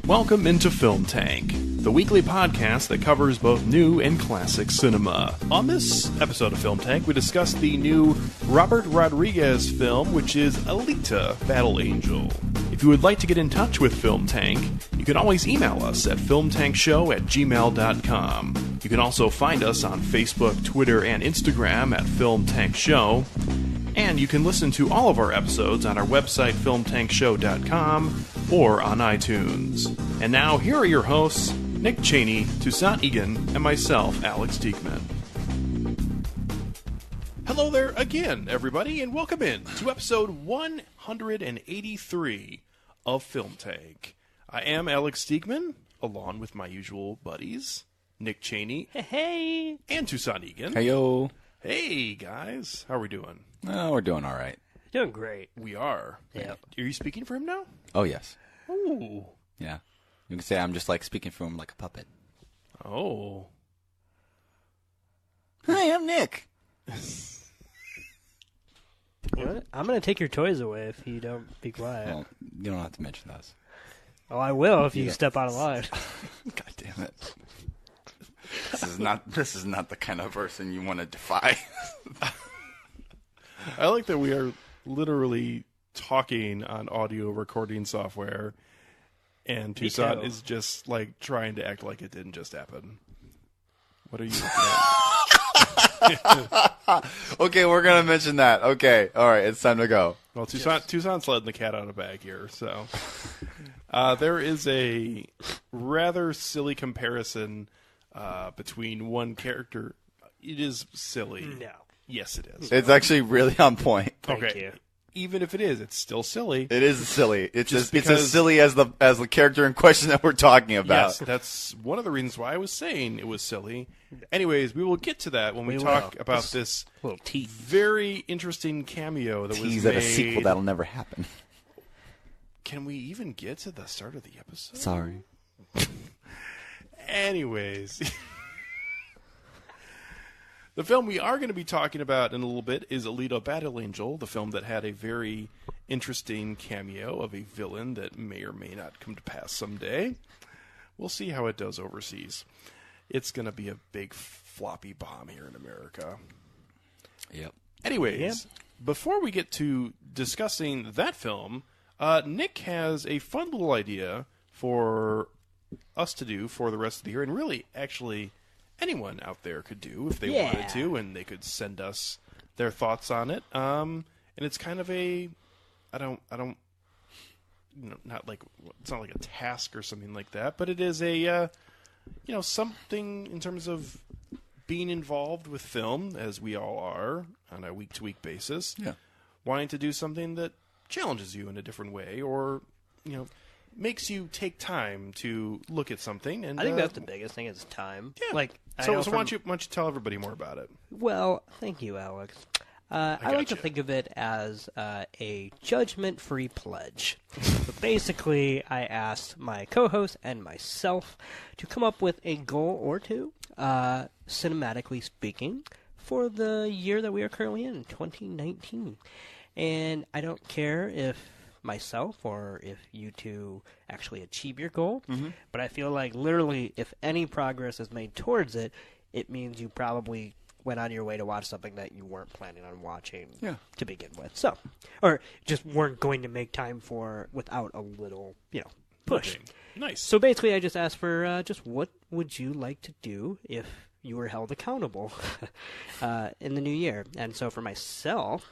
Welcome into Film Tank, the weekly podcast that covers both new and classic cinema. On this episode of Film Tank, we discuss the new Robert Rodriguez film, which is Alita, Battle Angel. If you would like to get in touch with Film Tank, you can always email us at filmtankshow@gmail.com. You can also find us on Facebook, Twitter, and Instagram at Film Tank Show. And you can listen to all of our episodes on our website, filmtankshow.com, or on iTunes. And now, here are your hosts, Nick Cheney, Tucsons Egan, and myself, Alex Diekman. Hello there again, everybody, and welcome in to episode 183 of Film Tank. I am Alex Diekman, along with my usual buddies, Nick Cheney, hey, and Tucsons Egan. Heyo. Hey, guys. How are we doing? Oh, we're doing all right. Doing great. We are. Yeah. Are you speaking for him now? Oh, yes. Ooh. Yeah. You can say I'm just like speaking for him like a puppet. Oh. Hi, I'm Nick. What? I'm going to take your toys away if you don't be quiet. Well, you don't have to mention those. Oh, I will if you Yeah. step out of line. God damn it. This is not the kind of person you want to defy. I like that we are literally talking on audio recording software, and Tucson is just like trying to act like it didn't just happen. What are you looking at? Okay, we're going to mention that. Okay. All right. It's time to go. Well, Tucson's letting the cat out of the bag here, so. There is a rather silly comparison between one character. It is silly. No. Yes, it is. It's actually really on point. Thank you. Even if it is, it's still silly. It is silly. It's Just it's because- as silly as the character in question that we're talking about. Yes, that's one of the reasons why I was saying it was silly. Anyways, we will get to that when we We talk will. about this Little teeth. very interesting cameo that was Tease made. at a sequel that'll never happen. Can we even get to the start of the episode? Sorry. Anyways. The film we are going to be talking about in a little bit is Alita, Battle Angel, the film that had a very interesting cameo of a villain that may or may not come to pass someday. We'll see how it does overseas. It's going to be a big floppy bomb here in America. Yep. Anyways, before we get to discussing that film, Nick has a fun little idea for us to do for the rest of the year, and really, actually, anyone out there could do if they wanted to, and they could send us their thoughts on it. And it's kind of a, I don't, not like, it's not like a task or something like that, but it is a, something in terms of being involved with film, as we all are on a week-to-week basis. Yeah. Wanting to do something that challenges you in a different way, or, makes you take time to look at something. And I think that's the biggest thing is time. Yeah. Like, So why don't you tell everybody more about it? Well, thank you, Alex. I like to gotcha. think of it as a judgment-free pledge. So basically, I asked my co-host and myself to come up with a goal or two, cinematically speaking, for the year that we are currently in, 2019. And I don't care if myself or if you two actually achieve your goal, but I feel like literally if any progress is made towards it, it means you probably went out of your way to watch something that you weren't planning on watching to begin with. So, or just weren't going to make time for without a little, push. Okay. Nice. So basically I just asked for just what would you like to do if you were held accountable in the new year. And so for myself,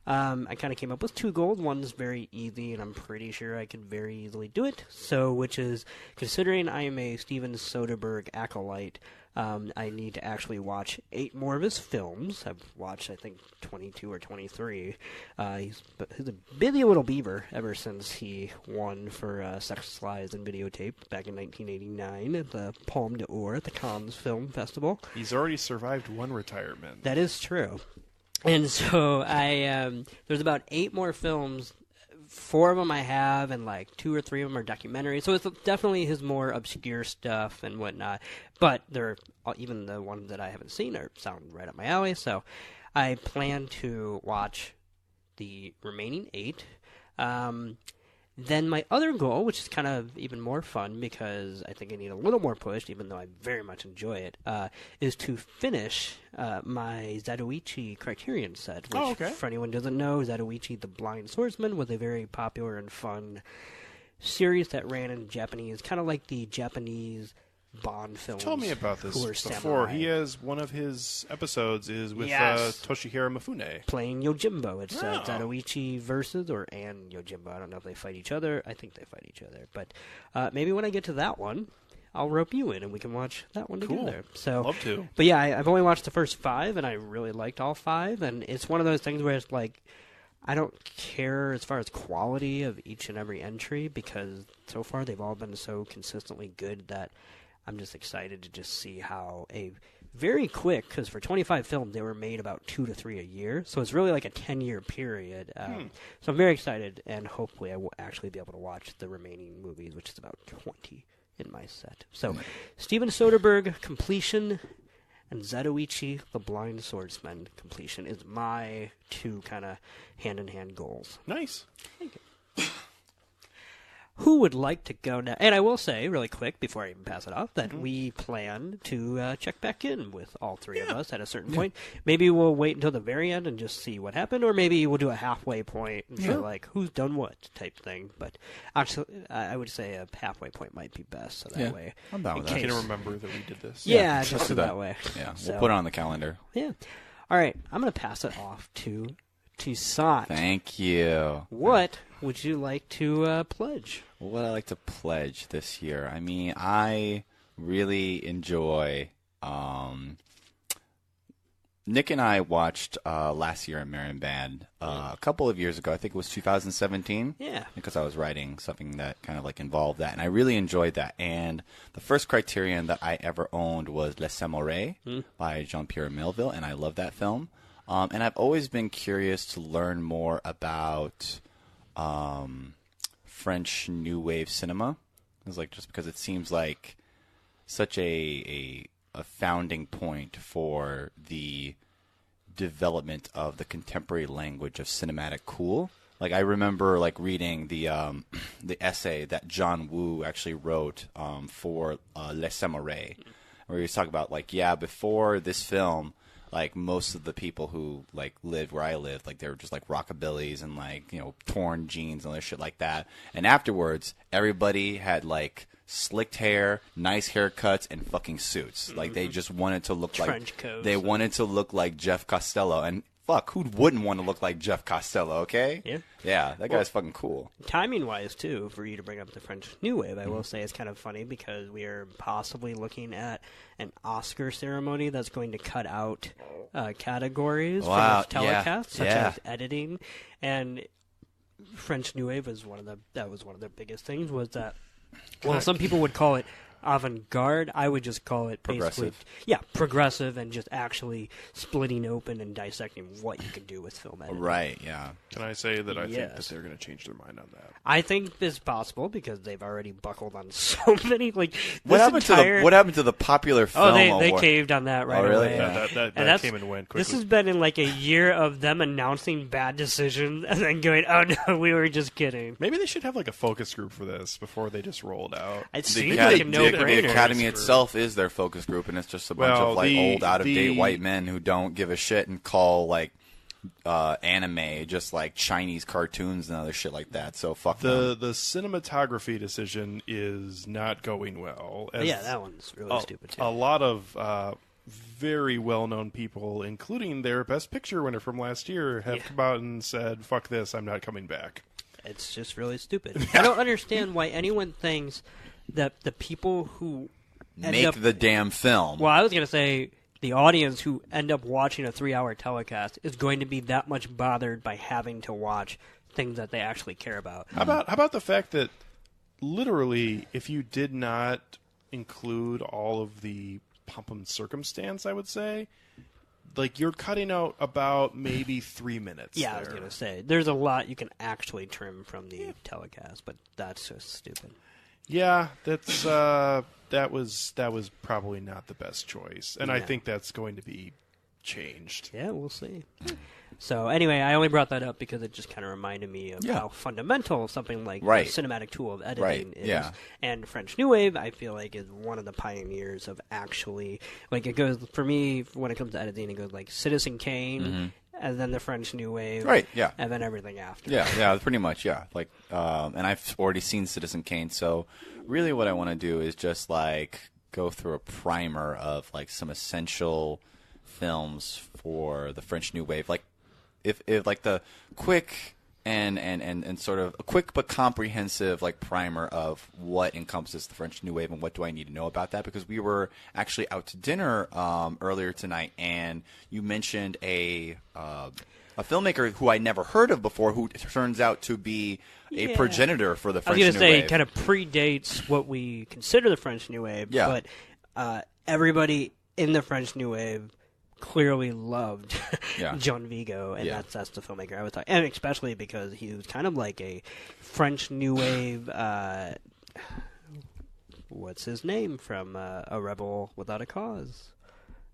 I kind of came up with two goals. One's very easy, and I'm pretty sure I could very easily do it. So, which is, considering I am a Steven Soderbergh acolyte, I need to actually watch 8 more of his films. I've watched, I think, 22 or 23. He's a busy little beaver ever since he won for Sex, Lies, and Videotape back in 1989 at the Palme d'Or at the Cannes Film Festival. He's already survived one retirement. That is true. And so there's about 8 more films. 4 of them I have, and like 2 or 3 of them are documentaries. So it's definitely his more obscure stuff and whatnot. But they're even the ones that I haven't seen sound right up my alley. So I plan to watch the remaining 8. Then my other goal, which is kind of even more fun because I think I need a little more push, even though I very much enjoy it, is to finish my Zatoichi Criterion set. Which, for anyone who doesn't know, Zatoichi the Blind Swordsman was a very popular and fun series that ran in Japanese, kind of like the Japanese Bond films. Tell me about this before. Samurai. He has one of his episodes is with Toshihiro Mifune. Playing Yojimbo. It's Zatoichi versus and Yojimbo. I don't know if they fight each other. I think they fight each other. But maybe when I get to that one, I'll rope you in and we can watch that one together. So, love to. But yeah, I've only watched the first 5 and I really liked all 5. And it's one of those things where it's like, I don't care as far as quality of each and every entry because so far they've all been so consistently good that I'm just excited to just see how a very quick, because for 25 films, they were made about 2 to 3 a year. So it's really like a 10-year period. So I'm very excited, and hopefully I will actually be able to watch the remaining movies, which is about 20 in my set. So Steven Soderbergh, Completion, and Zatoichi, The Blind Swordsman, Completion is my 2 kind of hand-in-hand goals. Nice. Thank you. Who would like to go now? And I will say, really quick, before I even pass it off, that we plan to check back in with all 3 of us at a certain point. Maybe we'll wait until the very end and just see what happened, or maybe we'll do a halfway point and show, like, who's done what type thing. But actually, I would say a halfway point might be best, so that way. I'm down with that. I can remember that we did this. Yeah, just so that way. Yeah, So, we'll put it on the calendar. Yeah. All right, I'm going to pass it off to Toussaint. Thank you. What would you like to pledge? What would I like to pledge this year? I mean, I really enjoy... Nick and I watched last year in Marion Band a couple of years ago. I think it was 2017. Yeah. Because I was writing something that kind of like involved that. And I really enjoyed that. And the first Criterion that I ever owned was Les Samouraïs by Jean-Pierre Melville. And I love that film. And I've always been curious to learn more about French New Wave cinema. It's like just because it seems like such a founding point for the development of the contemporary language of cinematic cool. Like I remember like reading the essay that John Woo actually wrote for Les Samouraïs, where he was talking about like before this film, like most of the people who like lived where I lived, like they were just like rockabillys and like torn jeans and other shit like that. And afterwards, everybody had like slicked hair, nice haircuts, and fucking suits. Like they just wanted to look Trench coats. They wanted to look like Jeff Costello. And fuck, who wouldn't want to look like Jeff Costello? Okay. Yeah. Yeah, that guy's fucking cool. Timing-wise, too, for you to bring up the French New Wave, I will say it's kind of funny because we are possibly looking at an Oscar ceremony that's going to cut out categories from the telecast, such as editing. And French New Wave was one of the biggest things was that. Well, some people would call it avant-garde. I would just call it basically progressive and just actually splitting open and dissecting what you can do with film editing. Right, yeah. Can I say that I think that they're going to change their mind on that? I think it's possible because they've already buckled on so many. Like what happened to the popular film? Oh, they caved on that right really? away. Yeah, that came and went quickly. This has been in like a year of them announcing bad decisions and then going, "Oh no, we were just kidding." Maybe they should have like a focus group for this before they just roll it out. It seems like a no-brainer. The Academy itself is their focus group, and it's just a bunch of like old, out-of-date white men who don't give a shit and call like anime just like Chinese cartoons and other shit like that. So fuck them. The cinematography decision is not going well. That one's really stupid too. A lot of very well-known people, including their Best Picture winner from last year, have come out and said, "Fuck this, I'm not coming back." It's just really stupid. I don't understand why anyone thinks that the people who make the damn film. Well, I was going to say the audience who end up watching a 3-hour telecast is going to be that much bothered by having to watch things that they actually care about. How about the fact that literally, if you did not include all of the pomp and circumstance, I would say, like you're cutting out about maybe 3 minutes. Yeah, I was going to say there's a lot you can actually trim from the telecast, but that's just stupid. Yeah, that's that was probably not the best choice, and I think that's going to be changed. Yeah, we'll see. So anyway, I only brought that up because it just kind of reminded me of how fundamental something like the cinematic tool of editing is. Yeah. And French New Wave, I feel like, is one of the pioneers of actually, like, it goes, for me, when it comes to editing, it goes like Citizen Kane, and then the French New Wave, and then everything after. Yeah, pretty much, yeah. Like, and I've already seen Citizen Kane, so really what I want to do is just, like, go through a primer of, like, some essential films for the French New Wave. Like, if like the quick and sort of a quick but comprehensive like primer of what encompasses the French New Wave and what do I need to know about that, because we were actually out to dinner earlier tonight and you mentioned a filmmaker who I never heard of before who turns out to be a progenitor for the French New Wave. I was going to say it kind of predates what we consider the French New Wave, but everybody in the French New Wave clearly loved John Vigo, and that's the filmmaker I was talking, and especially because he was kind of like a French New Wave. What's his name from A Rebel Without a Cause?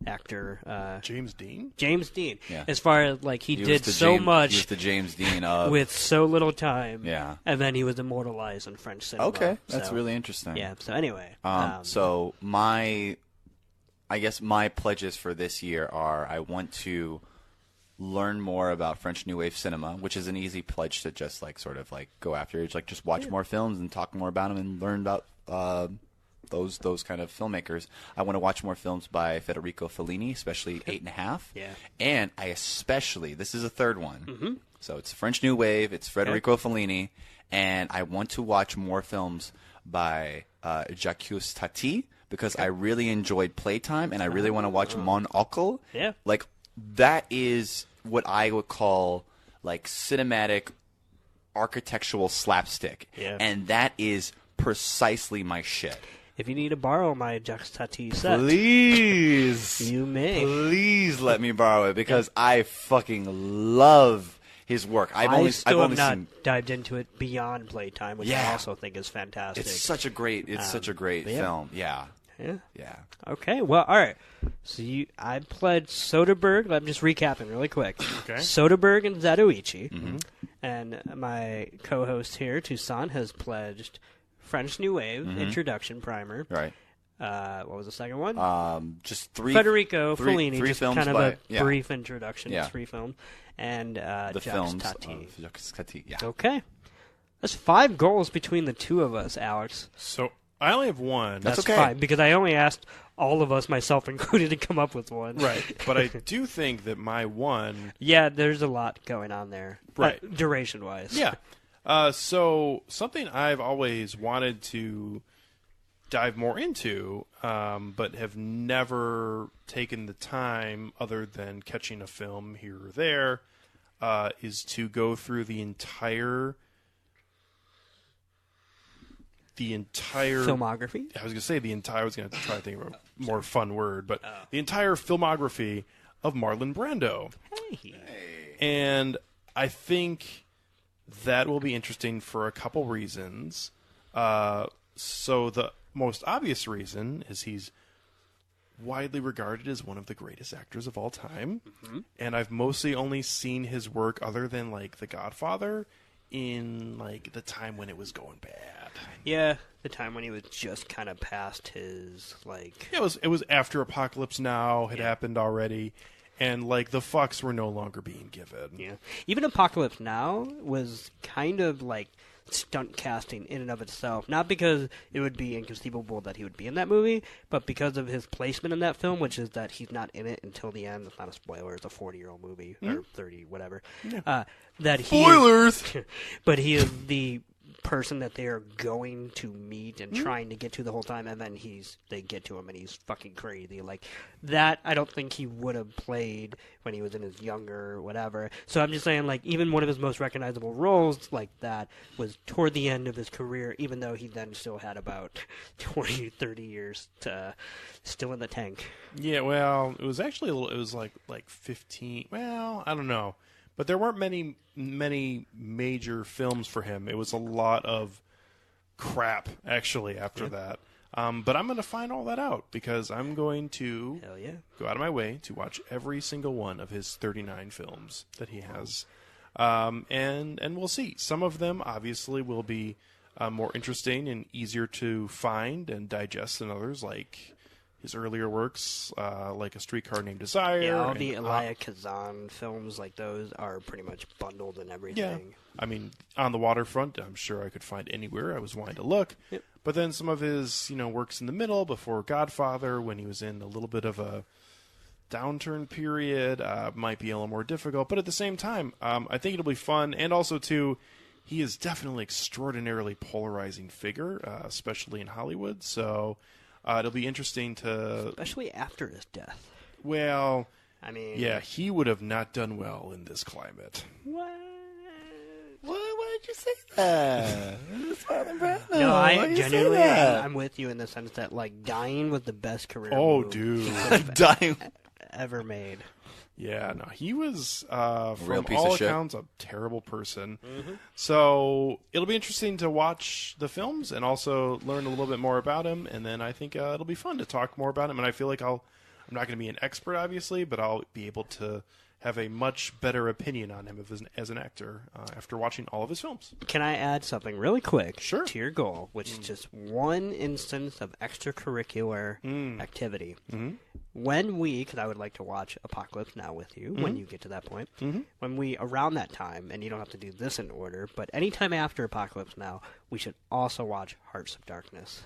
Actor James Dean. James Dean. Yeah. As far as like he did so much, he was the James Dean of with so little time. Yeah. And then he was immortalized in French cinema. Okay, that's really interesting. Yeah. So anyway, so I guess my pledges for this year are I want to learn more about French New Wave cinema, which is an easy pledge to just like sort of like go after. It's like just watch more films and talk more about them and learn about those kind of filmmakers. I want to watch more films by Federico Fellini, especially 8.5. Yeah. And I especially, this is a third one. So it's French New Wave, it's Federico Fellini, and I want to watch more films by Jacques Tati, because I really enjoyed Playtime, and I really want to watch Mon Oncle. Yeah. Like, that is what I would call, like, cinematic architectural slapstick. Yeah. And that is precisely my shit. If you need to borrow my Jacques Tati set, Please. you may. Please let me borrow it, because I fucking love his work. I've only not dived into it beyond Playtime, which I also think is fantastic. It's such a great film. Yeah. Yeah. Okay. Well, all right. So I pledged Soderbergh. I'm just recapping really quick. Okay. Soderbergh and Zatoichi. And my co-host here, Tucson, has pledged French New Wave Introduction Primer. Right. What was the second one? Just three. Federico Fellini, three just films kind of by, a brief introduction. Yeah. 3 films. And the Jacques films Tati. of Jacques Tati. Yeah. Okay. That's 5 goals between the two of us, Alex. So I only have one. That's okay. Fine, because I only asked all of us, myself included, to come up with one. Right. But I do think that my one... Yeah, there's a lot going on there. Right. Duration-wise. Yeah. So something I've always wanted to dive more into, but have never taken the time, other than catching a film here or there, is to go through the entire filmography. I was going to say I was going to try to think of a more fun word, but the entire filmography of Marlon Brando. Hey. And I think that will be interesting for a couple reasons. So the most obvious reason is he's widely regarded as one of the greatest actors of all time. And I've mostly only seen his work, other than like The Godfather, in like the time when it was going bad. Yeah, the time when he was just kind of past his like. Yeah, it was after Apocalypse Now had happened already, and like the fucks were no longer being given. Yeah, even Apocalypse Now was kind of like stunt casting in and of itself. Not because it would be inconceivable that he would be in that movie, but because of his placement in that film, which is that he's not in it until the end. It's not a spoiler. It's a 40-year-old movie or 30, whatever. Yeah. That he Spoilers. But he is the person that they are going to meet and trying to get to the whole time, and then they get to him and he's fucking crazy. Like that, I don't think he would have played when he was in his younger whatever. So I'm just saying, like, even one of his most recognizable roles like that was toward the end of his career, even though he then still had about 20, 30 years still in the tank. Yeah, well, it was actually it was like 15. Well, I don't know. But there weren't many major films for him. It was a lot of crap, actually, after that. But I'm going to find all that out because I'm going to Hell yeah. go out of my way to watch every single one of his 39 films that he has. And we'll see. Some of them obviously will be more interesting and easier to find and digest than others, like his earlier works, like A Streetcar Named Desire. Yeah, all and, the Elia Kazan films like those are pretty much bundled and everything. Yeah. I mean, On the Waterfront, I'm sure I could find anywhere I was wanting to look. Yep. But then some of his, works in the middle before Godfather, when he was in a little bit of a downturn period, might be a little more difficult. But at the same time, I think it'll be fun. And also, too, he is definitely an extraordinarily polarizing figure, especially in Hollywood. So it'll be interesting to... Especially after his death. Well, I mean... yeah, he would have not done well in this climate. What? Why did you say that? It's Marlon Brando. No, Why I did you say genuinely, that? I'm with you in the sense that, like, dying was the best career Oh, move dude. Dying. ever made. Yeah, no, he was, Real from piece all of shit. accounts, a terrible person. So it'll be interesting to watch the films and also learn a little bit more about him. And then I think it'll be fun to talk more about him. And I feel like I'm not going to be an expert, obviously, but I'll be able to have a much better opinion on him as an actor after watching all of his films. Can I add something really quick Sure. to your goal, which is just one instance of extracurricular activity? When because I would like to watch Apocalypse Now with you when you get to that point, when we, around that time, and you don't have to do this in order, but anytime after Apocalypse Now, we should also watch Heart of Darkness,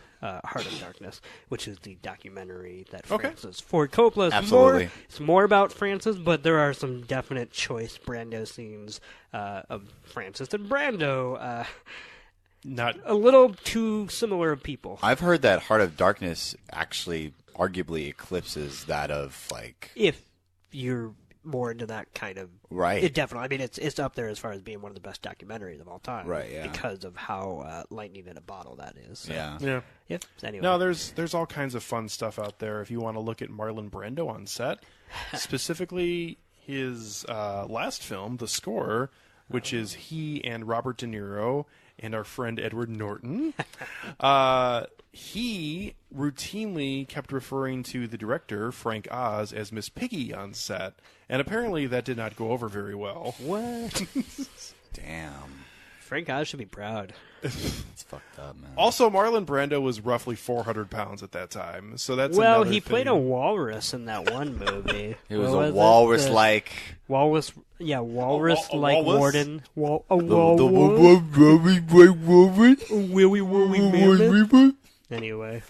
which is the documentary that Francis Ford Coppola is Absolutely. It's more about Francis, but there are some definite choice Brando scenes of Francis and Brando. Not A little too similar of people. I've heard that Heart of Darkness actually arguably eclipses that of, like... If you're more into that kind of... Right. It definitely. I mean, it's up there as far as being one of the best documentaries of all time. Right, yeah. Because of how lightning in a bottle that is. So, Yeah. yeah. Yep. Anyway. No, there's all kinds of fun stuff out there if you want to look at Marlon Brando on set. Specifically, his last film, The Score, which is he and Robert De Niro and our friend Edward Norton. He routinely kept referring to the director, Frank Oz, as Miss Piggy on set. And apparently that did not go over very well. What? Damn. Frank Oz should be proud. It's fucked up, man. Also, Marlon Brando was roughly 400 pounds at that time. So that's Well, another he played thing. a walrus in that one movie. It was What a walrus-like... Walrus, yeah, walrus-like walrus? warden. The Walrus. Willy mammoth. Anyway,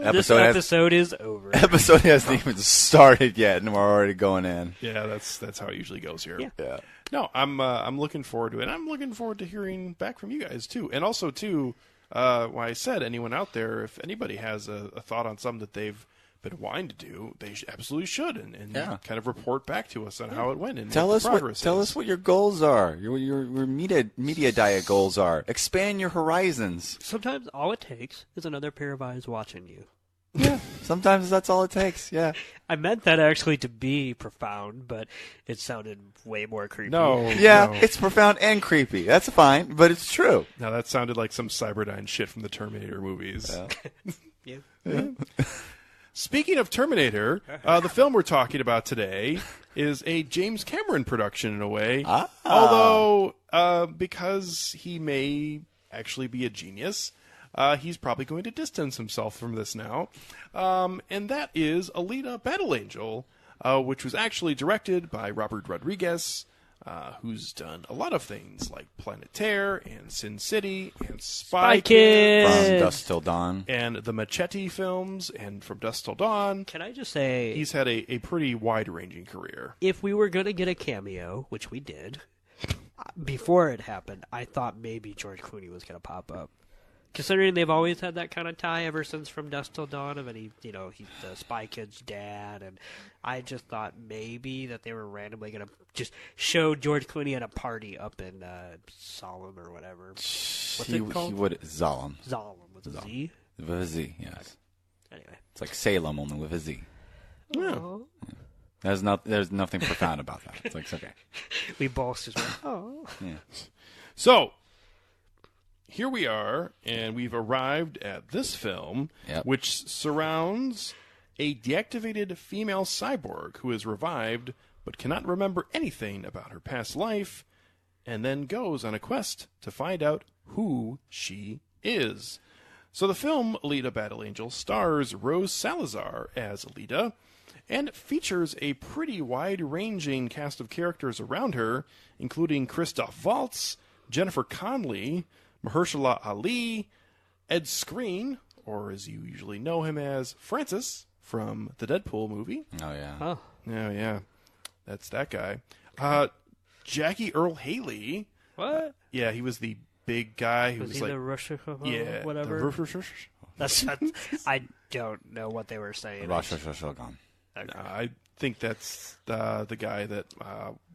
this episode is over. Episode hasn't even started yet, and we're already going in. Yeah, that's how it usually goes here. Yeah. Yeah. No, I'm looking forward to it. I'm looking forward to hearing back from you guys too. And also too, when I said anyone out there, if anybody has a thought on something that they've been wanting to do, they absolutely should, and Yeah. kind of report back to us on how it went and Tell what us the progress tell is. us what your goals are. Your media diet goals are. Expand your horizons. Sometimes all it takes is another pair of eyes watching you. Yeah. Sometimes that's all it takes. Yeah. I meant that actually to be profound, but it sounded way more creepy. No, Yeah, no. it's profound and creepy. That's fine, but it's true. Now that sounded like some Cyberdyne shit from the Terminator movies. Yeah. Speaking of Terminator, the film we're talking about today is a James Cameron production in a way. Ah. Although, because he may actually be a genius, he's probably going to distance himself from this now. And that is Alita Battle Angel, which was actually directed by Robert Rodriguez, who's done a lot of things like Planet Terror and Sin City and Spy Kids. From Kids. Dusk Till Dawn. And the Machete films, and From Dusk Till Dawn. Can I just say, He's had a pretty wide-ranging career. if we were going to get a cameo, which we did, before it happened, I thought maybe George Clooney was going to pop up. Considering they've always had that kind of tie ever since From Dusk Till Dawn, and he's the Spy Kid's dad, and I just thought maybe that they were randomly going to just show George Clooney at a party up in Solemn or whatever. What's it called? He would Zalem. Solemn with a Z? With a Z, yes. Anyway. It's like Salem, only with a Z. Oh. There's nothing profound about that. It's like, it's okay. We both just went, oh. Yeah. So, here we are, and we've arrived at this film, Yep. which surrounds a deactivated female cyborg who is revived but cannot remember anything about her past life, and then goes on a quest to find out who she is. So the film Alita Battle Angel stars Rose Salazar as Alita, and features a pretty wide-ranging cast of characters around her, including Christoph Waltz, Jennifer Connelly, Mahershala Ali, Ed Skrein, or as you usually know him as, Francis from the Deadpool movie. Oh, yeah. Oh. Oh, yeah. That's that guy. Jackie Earl Haley. What? Yeah, he was the big guy who Was was he like... the Russia yeah, whatever? That's I don't know what they were saying. Rosh Hashanah. Okay. I think that's the guy that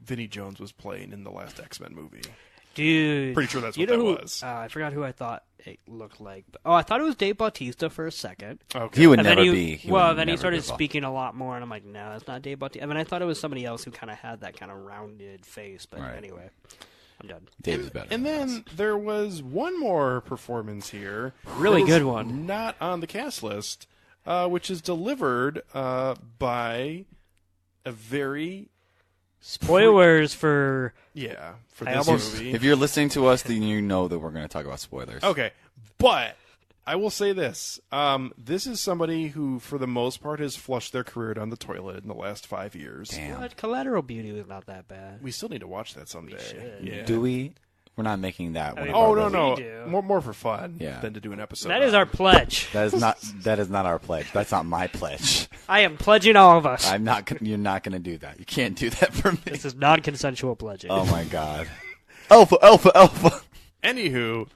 Vinnie Jones was playing in the last X-Men movie. Dude. Pretty sure that's you what know that who, was. I forgot who I thought it looked like. Oh, I thought it was Dave Bautista for a second. Okay. He would And never then be. then he started speaking a lot more, and I'm like, no, that's not Dave Bautista. I mean, I thought it was somebody else who kind of had that kind of rounded face, but Right. anyway, I'm done. Dave is better. And then there was one more performance here. Really that good is one. Not on the cast list, which is delivered by a very... Spoilers for for I this almost- movie. If you're listening to us, then you know that we're going to talk about spoilers. Okay, but I will say this. This is somebody who, for the most part, has flushed their career down the toilet in the last 5 years. Damn. what? Collateral Beauty was not that bad. We still need to watch that someday. should. Yeah. Do we? We're not making that one. mean, of our Oh, no, resolutions. no. We do. More for fun Yeah. than to do an episode. That is on. our pledge. That is not our pledge. That's not my pledge. I am pledging all of us. I'm not. You're not going to do that. You can't do that for me. This is non-consensual pledging. Oh my god. Alpha. Anywho,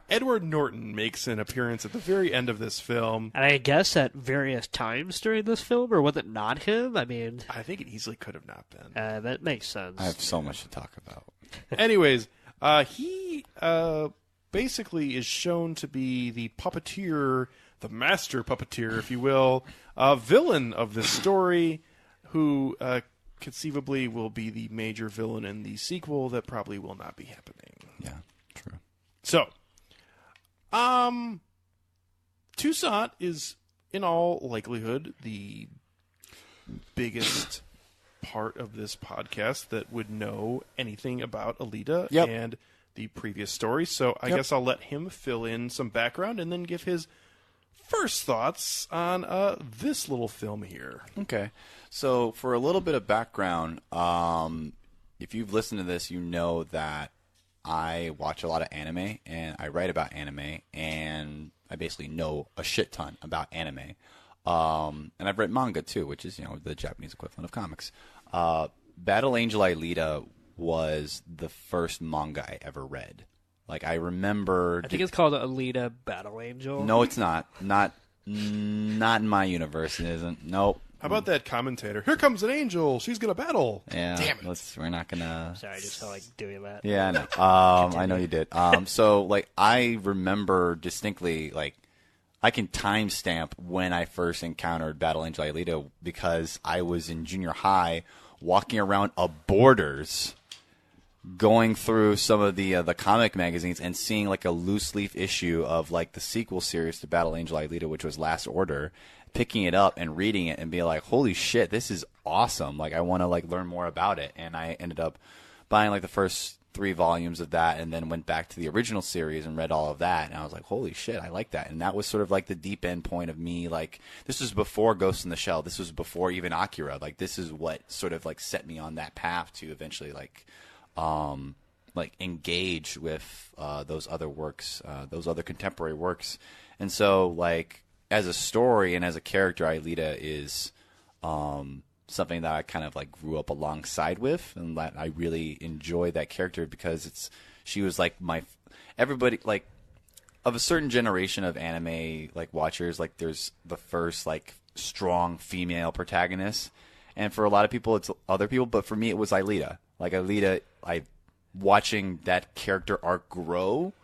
Edward Norton makes an appearance at the very end of this film. And I guess at various times during this film, or was it not him? I mean, I think it easily could have not been. that makes sense. I have so much to talk about. Anyways, he basically is shown to be the puppeteer, the master puppeteer, if you will, villain of this story, who conceivably will be the major villain in the sequel that probably will not be happening. Yeah, true. So, Tucson is, in all likelihood, the biggest part of this podcast that would know anything about Alita Yep. and the previous story. So I Yep. guess I'll let him fill in some background and then give his first thoughts on this little film here. Okay. So for a little bit of background, if you've listened to this, you know that I watch a lot of anime and I write about anime and I basically know a shit ton about anime. And I've read manga too, which is, the Japanese equivalent of comics. Battle Angel Alita was the first manga I ever read. Like, I remember... I think it's called Alita Battle Angel. No, it's not. Not in my universe, it isn't. Nope. How about that commentator? Here comes an angel. She's going to battle. Yeah, Damn it. we're not gonna... Sorry, I just felt like doing that. Yeah, I know. I know you did. So, I remember distinctly, I can timestamp when I first encountered Battle Angel Alita because I was in junior high walking around a Borders going through some of the comic magazines and seeing a loose leaf issue of the sequel series to Battle Angel Alita, which was Last Order, picking it up and reading it and being like, holy shit, this is awesome. I want to learn more about it. And I ended up buying the first 3 volumes of that and then went back to the original series and read all of that. And I was like, holy shit, I like that. And that was sort of the deep end point of me. This was before Ghost in the Shell. This was before even Akira. This is what sort of set me on that path to eventually engage with those other works, those other contemporary works. And so as a story and as a character, Alita is something that I kind of grew up alongside with, and that I really enjoy that character because she was everybody of a certain generation of anime watchers. There's the first strong female protagonist, and for a lot of people it's other people, but for me it was Alita. Alita, watching that character arc grow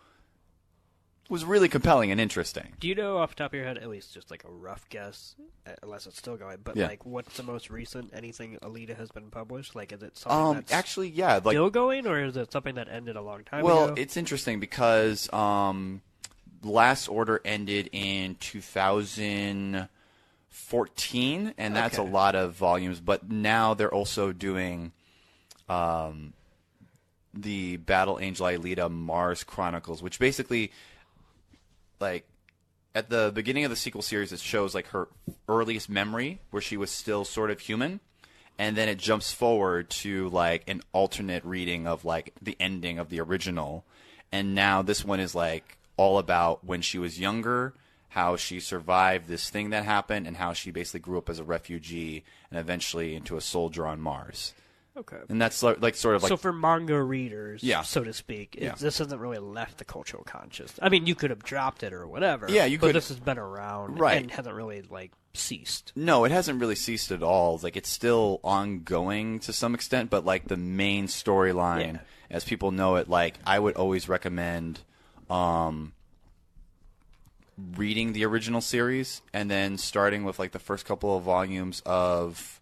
was really compelling and interesting. Do you know off the top of your head, at least just like a rough guess, unless it's still going, but like what's the most recent anything Alita has been published? Like, is it something that's actually, yeah, like, still going, or is it something that ended a long time ago? Well, it's interesting because Last Order ended in 2014, and that's a lot of volumes. But now they're also doing the Battle Angel Alita Mars Chronicles, which basically, like, at the beginning of the sequel series, it shows like her earliest memory where she was still sort of human, and then it jumps forward to like an alternate reading of like the ending of the original, and now this one is like all about when she was younger, how she survived this thing that happened, and how she basically grew up as a refugee and eventually into a soldier on Mars. Okay. And that's like sort of like... So for manga readers, yeah. so to speak, Yeah. this hasn't really left the cultural conscious. I mean, you could have dropped it or whatever. Yeah, you but could. This has been around Right. and hasn't really, like, ceased. No, it hasn't really ceased at all. Like, it's still ongoing to some extent, but like the main storyline, as people know it, like, I would always recommend reading the original series and then starting with like the first couple of volumes of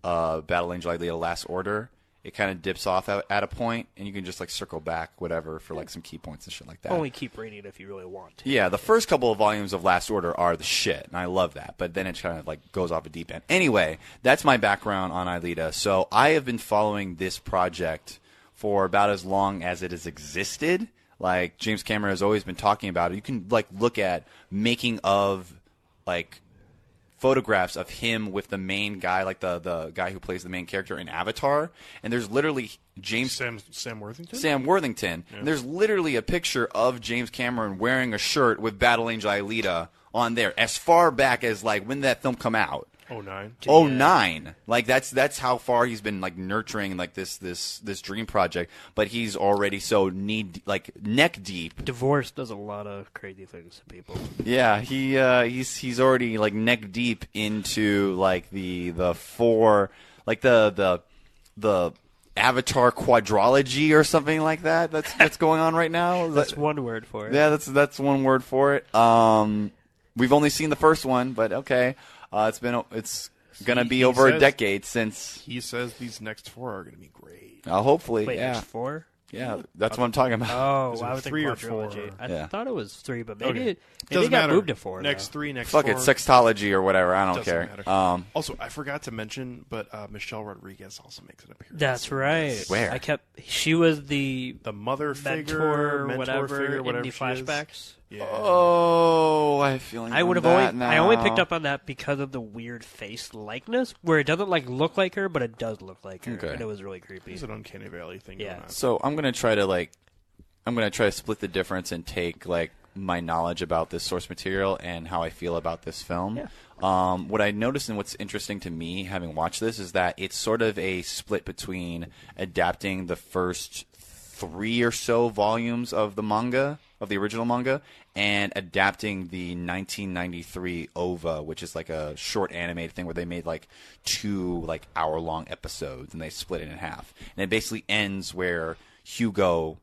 Battle Angel Alita Last Order. It kind of dips off at a point, and you can just like circle back, whatever, for like some key points and shit like that. Only keep reading it if you really want to. Yeah, the first couple of volumes of Last Order are the shit, and I love that. But then it kind of like goes off a deep end. Anyway, that's my background on Alita. So I have been following this project for about as long as it has existed. Like James Cameron has always been talking about it. You can like look at making of like photographs of him with the main guy, like the guy who plays the main character in Avatar, and there's literally Sam Worthington. Sam Worthington. Yeah. And there's literally a picture of James Cameron wearing a shirt with Battle Angel Alita on there, as far back as like when did that film come out? 09. 09. Like that's how far he's been like nurturing like this dream project, but he's already so neck deep. Divorce does a lot of crazy things to people. Yeah, he's already like neck deep into like the four, like the Avatar quadrology or something like that. That's going on right now. That's one word for it. Yeah, that's one word for it. We've only seen the first one, but okay. It's gonna be over a decade since he says these next 4 are gonna be great. Hopefully, Wait, yeah. Next 4? Yeah, that's what I'm talking about. Oh, I was three thinking or quadrilogy. 4? I thought it was 3, but maybe Okay. it Doesn't got matter. moved to 4. Next though. 3, next Fuck 4. it, sextology or whatever. I don't care. Matter. Also, I forgot to mention, but Michelle Rodriguez also makes an appearance. That's right. Where? She was the mother mentor, figure, whatever, in the she is. flashbacks. Yeah. Oh, I have a feeling. I would have I only picked up on that because of the weird face likeness, where it doesn't like look like her, but it does look like her, Okay. and it was really creepy. There's an uncanny valley thing Yeah. going on. So I'm gonna try to split the difference and take like my knowledge about this source material and how I feel about this film. Yeah. What I noticed and what's interesting to me having watched this is that it's sort of a split between adapting the first 3 or so volumes of the original manga, and adapting the 1993 OVA, which is like a short animated thing where they made like 2 like hour-long episodes and they split it in half. And it basically ends where Hugo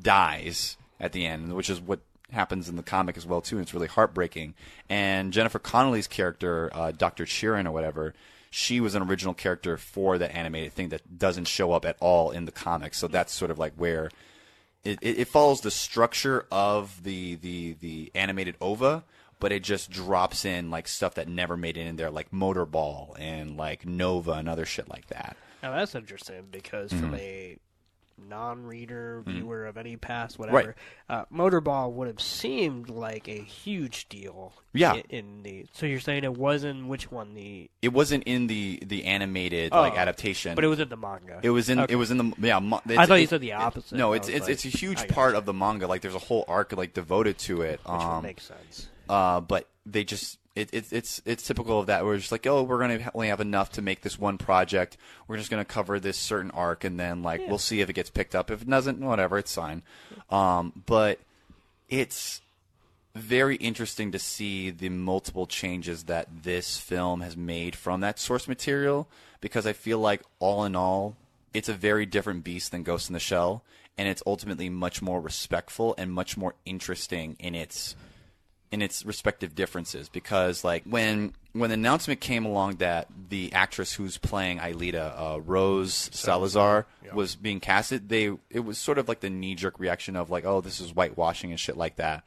dies at the end, which is what happens in the comic as well too, and it's really heartbreaking. And Jennifer Connelly's character, Dr. Sheeran or whatever, she was an original character for that animated thing that doesn't show up at all in the comics. So that's sort of like where it follows the structure of the animated OVA, but it just drops in like stuff that never made it in there, like Motorball and like Nova and other shit like that. Now that's interesting because from a non-reader viewer of any past whatever, Right. Motorball would have seemed like a huge deal. Yeah. So you're saying it wasn't which one It wasn't in the animated like adaptation, but it was in the manga. It was in Okay. it was in the I thought you said the opposite. No, I it's was like, it's a huge I part gotcha. of the manga. Like there's a whole arc like devoted to it. Which would make sense. But they just it's typical of that. We're just like, oh, we're gonna only have enough to make this one project. We're just gonna cover this certain arc, and then like we'll see if it gets picked up. If it doesn't, whatever, it's fine. But it's very interesting to see the multiple changes that this film has made from that source material, because I feel like all in all, it's a very different beast than Ghost in the Shell, and it's ultimately much more respectful and much more interesting in its respective differences. Because like when the announcement came along that the actress who's playing Alita, Rose Salazar, was being casted, it was sort of like the knee-jerk reaction of like, oh, this is whitewashing and shit like that.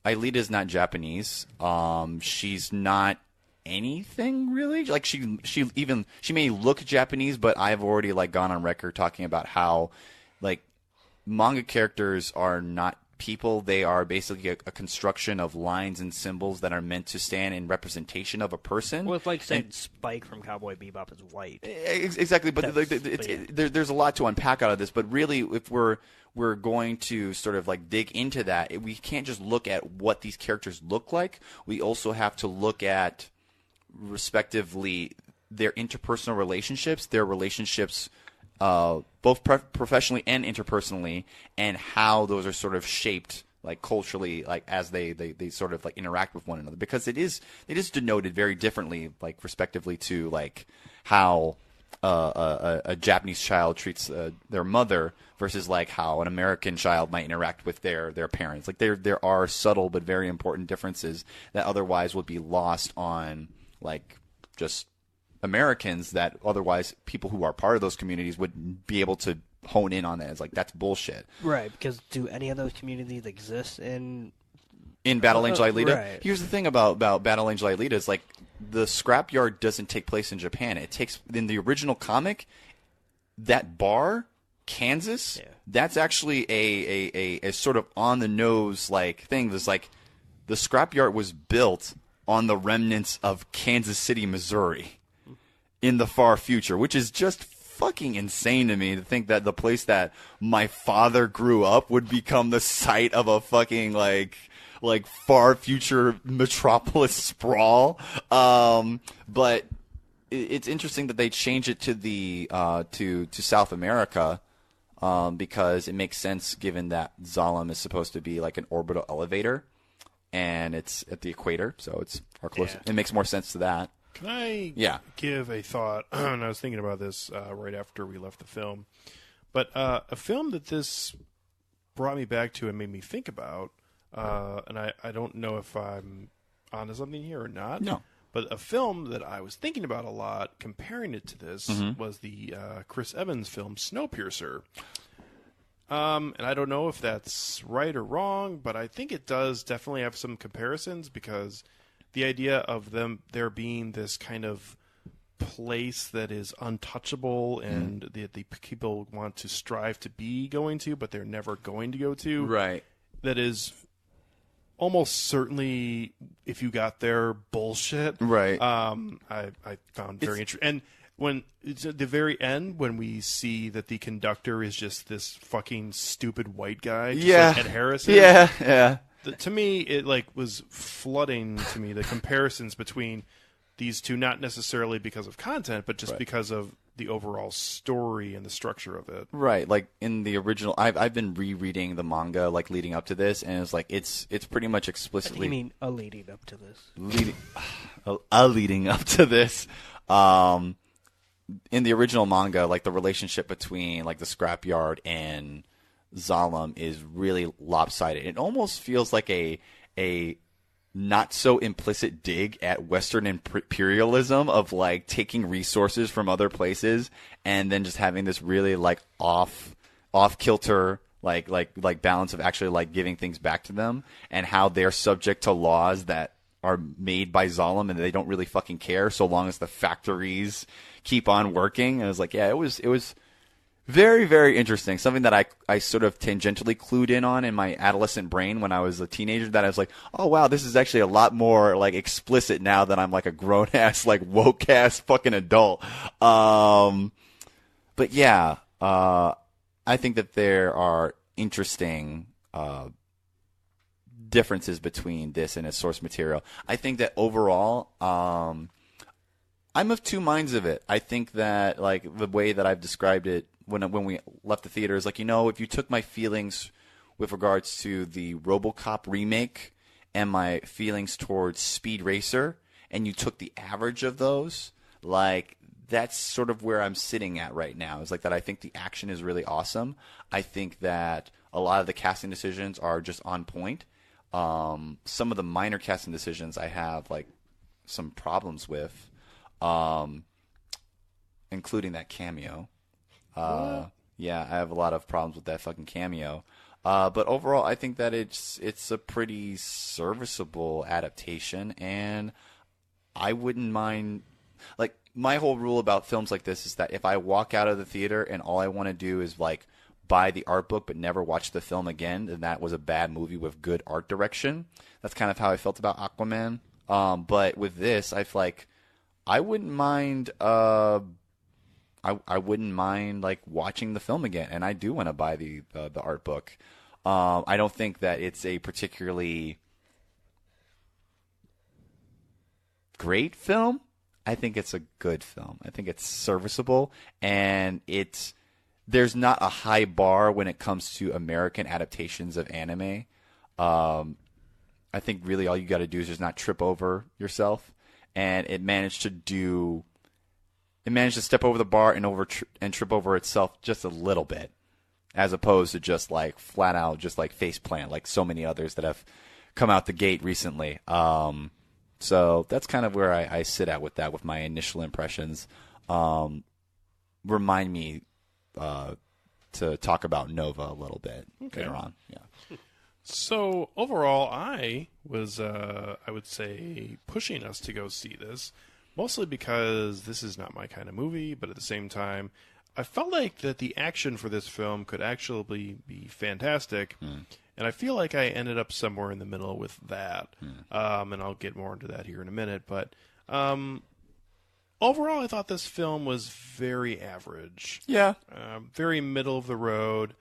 Alita is not Japanese. She's not anything really. Like she may look Japanese, but I've already like gone on record talking about how like manga characters are not people. They are basically a construction of lines and symbols that are meant to stand in representation of a person. Well, it's like saying Spike from Cowboy Bebop is white. Exactly, but there's a lot to unpack out of this. But really, if we're going to sort of like dig into that, we can't just look at what these characters look like. We also have to look at, respectively, their interpersonal relationships, their relationships both professionally and interpersonally, and how those are sort of shaped like culturally, like as they sort of like interact with one another, because it is denoted very differently, like respectively to like how a Japanese child treats their mother versus like how an American child might interact with their parents. Like there are subtle but very important differences that otherwise would be lost on like just Americans, that otherwise people who are part of those communities would be able to hone in on that. It's like, that's bullshit. Right, because do any of those communities exist in Battle Angel Alita? Right. Here's the thing about Battle Angel Alita is like the scrapyard doesn't take place in Japan. It takes, in the original comic, that bar, Kansas, that's actually a sort of on the nose like thing. There's like the scrapyard was built on the remnants of Kansas City, Missouri, in the far future, which is just fucking insane to me to think that the place that my father grew up would become the site of a fucking like far future metropolis sprawl. But it's interesting that they change it to the to South America, because it makes sense given that Zalem is supposed to be like an orbital elevator, and it's at the equator, so it's our closest. It makes more sense to that. Can I give a thought? And I was thinking about this right after we left the film. But a film that this brought me back to and made me think about, and I don't know if I'm onto something here or not. No. But a film that I was thinking about a lot, comparing it to this, was the Chris Evans film Snowpiercer. And I don't know if that's right or wrong, but I think it does definitely have some comparisons, because the idea of there being this kind of place that is untouchable and the people want to strive to be going to, but they're never going to go to. Right. That is almost certainly, if you got there, bullshit. Right. I found very interesting. And when it's at the very end, when we see that the conductor is just this fucking stupid white guy, just like Ed Harrison. Yeah. To me, it like was flooding to me the comparisons between these two, not necessarily because of content, but just because of the overall story and the structure of it. Right, like in the original, I've been rereading the manga like leading up to this, and it's like it's pretty much explicitly. What do you mean leading up to this? Leading up to this. In the original manga, like the relationship between like the scrapyard and Zalem is really lopsided. It almost feels like a not so implicit dig at Western imperialism of like taking resources from other places and then just having this really like off kilter like balance of actually like giving things back to them, and how they're subject to laws that are made by Zalem and they don't really fucking care so long as the factories keep on working. And I was like, yeah, it was very, very interesting. Something that I sort of tangentially clued in on in my adolescent brain when I was a teenager, that I was like, oh, wow, this is actually a lot more, like, explicit now that I'm, like, a grown-ass, like, woke-ass fucking adult. But, yeah, I think that there are interesting differences between this and its source material. I think that overall, I'm of two minds of it. I think that, like, the way that I've described it when we left the theater is like, you know, if you took my feelings with regards to the RoboCop remake and my feelings towards Speed Racer, and you took the average of those, like, that's sort of where I'm sitting at right now. Is like that I think the action is really awesome. I think that a lot of the casting decisions are just on point. Some of the minor casting decisions I have like some problems with, including that cameo. Yeah, I have a lot of problems with that fucking cameo. But overall, I think that it's a pretty serviceable adaptation, and I wouldn't mind. Like, my whole rule about films like this is that if I walk out of the theater and all I want to do is like buy the art book but never watch the film again, then that was a bad movie with good art direction. That's kind of how I felt about Aquaman. But with this, I feel like I wouldn't mind. I wouldn't mind like watching the film again, and I do want to buy the art book. I don't think that it's a particularly great film. I think it's a good film. I think it's serviceable, and there's not a high bar when it comes to American adaptations of anime. I think really all you got to do is just not trip over yourself, and it managed to step over the bar and trip over itself just a little bit, as opposed to just like flat out just like face plant like so many others that have come out the gate recently. So that's kind of where I sit at with that, with my initial impressions. Remind me to talk about Nova a little bit later on. Yeah. So overall, I was, I would say, pushing us to go see this, mostly because this is not my kind of movie, but at the same time, I felt like that the action for this film could actually be fantastic, and I feel like I ended up somewhere in the middle with that, and I'll get more into that here in a minute, but overall, I thought this film was very average. Yeah. Very middle of the road.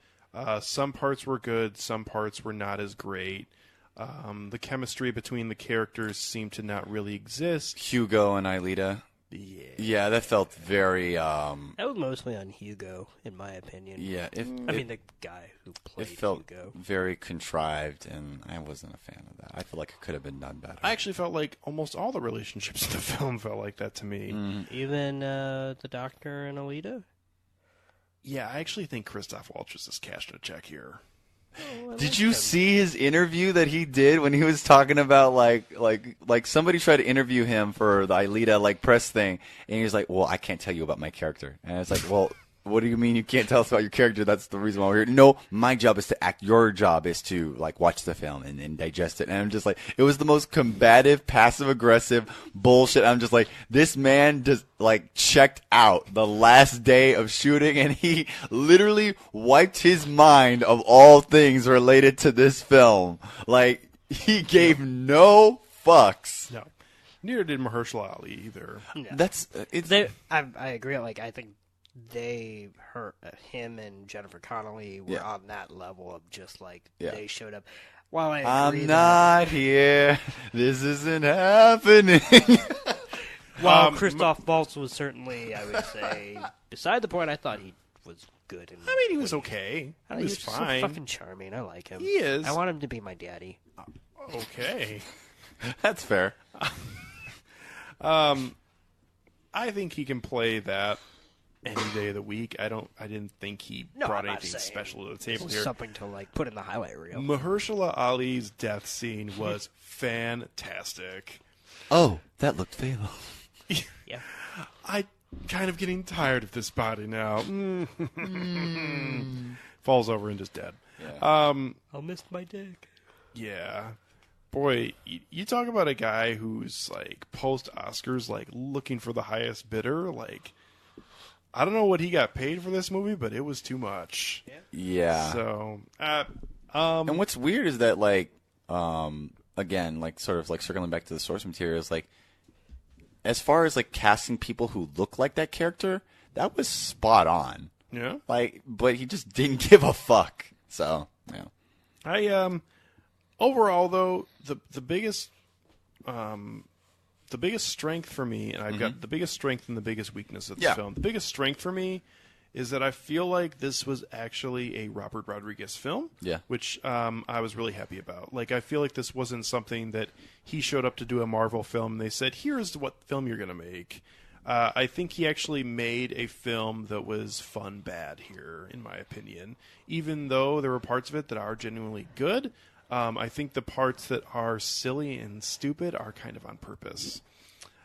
Some parts were good, some parts were not as great. The chemistry between the characters seemed to not really exist. Hugo and Alita. Yeah, that felt very... That was mostly on Hugo, in my opinion. Yeah. I mean, the guy who played Hugo. It Hugo. felt very contrived, and I wasn't a fan of that. I feel like it could have been done better. I actually felt like almost all the relationships in the film felt like that to me. Even the Doctor and Alita? Yeah, I actually think Christoph Waltz just cashed a check here. Did you see his interview that he did when he was talking about like somebody tried to interview him for the Alita like press thing, and he was like, "Well, I can't tell you about my character," and it's like, "Well, what do you mean you can't tell us about your character? That's the reason why we're here." No, my job is to act. Your job is to like watch the film and digest it. And I'm just like, it was the most combative, passive aggressive bullshit. I'm just like, this man just like checked out the last day of shooting, and he literally wiped his mind of all things related to this film. Like, he gave no fucks. No, neither did Mahershala Ali either. No. That's I agree. Like, I think him and Jennifer Connelly were on that level of just like they showed up. While I agree I'm not here. This isn't happening. While Christoph Waltz was certainly, I would say, beside the point, I thought he was good. I mean, he was okay. He was so fine. fucking charming. I like him. He is. I want him to be my daddy. Okay. That's fair. I think he can play that any day of the week. I didn't think he brought anything special to the table here. Something to like put in the highlight reel. Mahershala Ali's death scene was fantastic. Oh, that looked fatal. Yeah. I kind of getting tired of this body now. Falls over and just dead. Yeah. I'll miss my dick. Yeah. Boy, you talk about a guy who's like post Oscars, like looking for the highest bidder. Like, I don't know what he got paid for this movie, but it was too much. Yeah. So, and what's weird is that like, again, like sort of like circling back to the source material, is like, as far as like casting people who look like that character, that was spot on. Yeah. Like, but he just didn't give a fuck. So, yeah. Overall, though, the biggest strength for me, and I've got the biggest strength and the biggest weakness of this film. The biggest strength for me is that I feel like this was actually a Robert Rodriguez film, which I was really happy about. Like, I feel like this wasn't something that he showed up to do a Marvel film and they said, here's what film you're going to make. I think he actually made a film that was fun bad here, in my opinion. Even though there were parts of it that are genuinely good, I think the parts that are silly and stupid are kind of on purpose.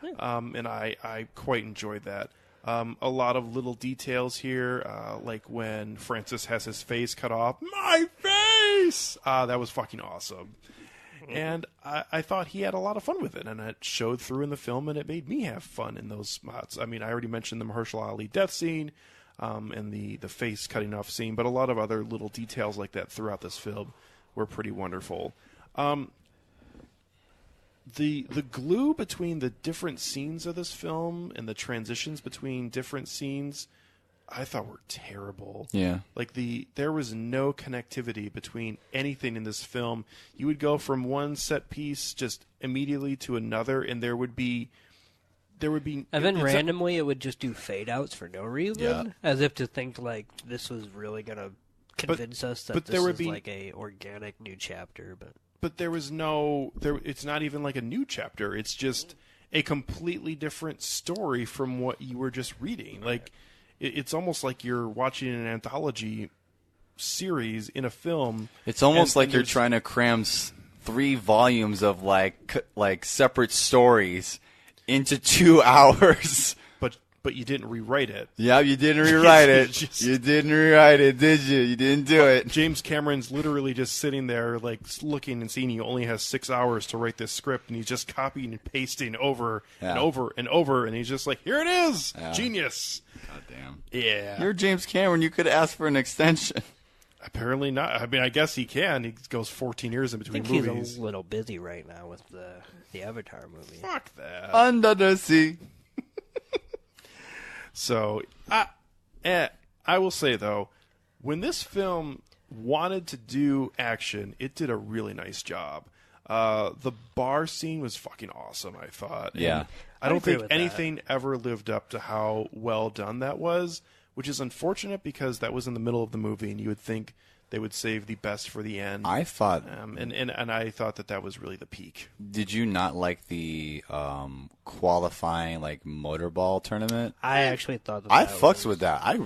And I quite enjoyed that. A lot of little details here, like when Francis has his face cut off. My face! That was fucking awesome. And I thought he had a lot of fun with it, and it showed through in the film, and it made me have fun in those spots. I mean, I already mentioned the Mahershala Ali death scene, and the face cutting off scene, but a lot of other little details like that throughout this film were pretty wonderful. The glue between the different scenes of this film and the transitions between different scenes, I thought were terrible. Yeah. Like there was no connectivity between anything in this film. You would go from one set piece just immediately to another, and there would be. And then randomly it would just do fade outs for no reason, Yeah. as if to think like this was really gonna convince us that this is like a organic new chapter. But there was no. It's not even like a new chapter. It's just a completely different story from what you were just reading. Like. It's almost like you're watching an anthology series in a film. It's almost like you're trying to cram 3 volumes of like separate stories into 2 hours. But you didn't rewrite it. Yeah, you didn't rewrite it. You didn't rewrite it, did you? You didn't do it. James Cameron's literally just sitting there, like looking and seeing he only has 6 hours to write this script, and he's just copying and pasting over and over and over, and he's just like, "Here it is, genius." God damn. Yeah. You're James Cameron. You could ask for an extension. Apparently not. I mean, I guess he can. He goes 14 years in between movies. He's a little busy right now with the Avatar movie. Fuck that. Under the sea. So, I will say, though, when this film wanted to do action, it did a really nice job. The bar scene was fucking awesome, I thought. Yeah. And I don't think anything ever lived up to how well done that was, which is unfortunate because that was in the middle of the movie, and you would think they would save the best for the end. I thought... and I thought that was really the peak. Did you not like the qualifying motorball tournament? I actually thought that I fucks with that. I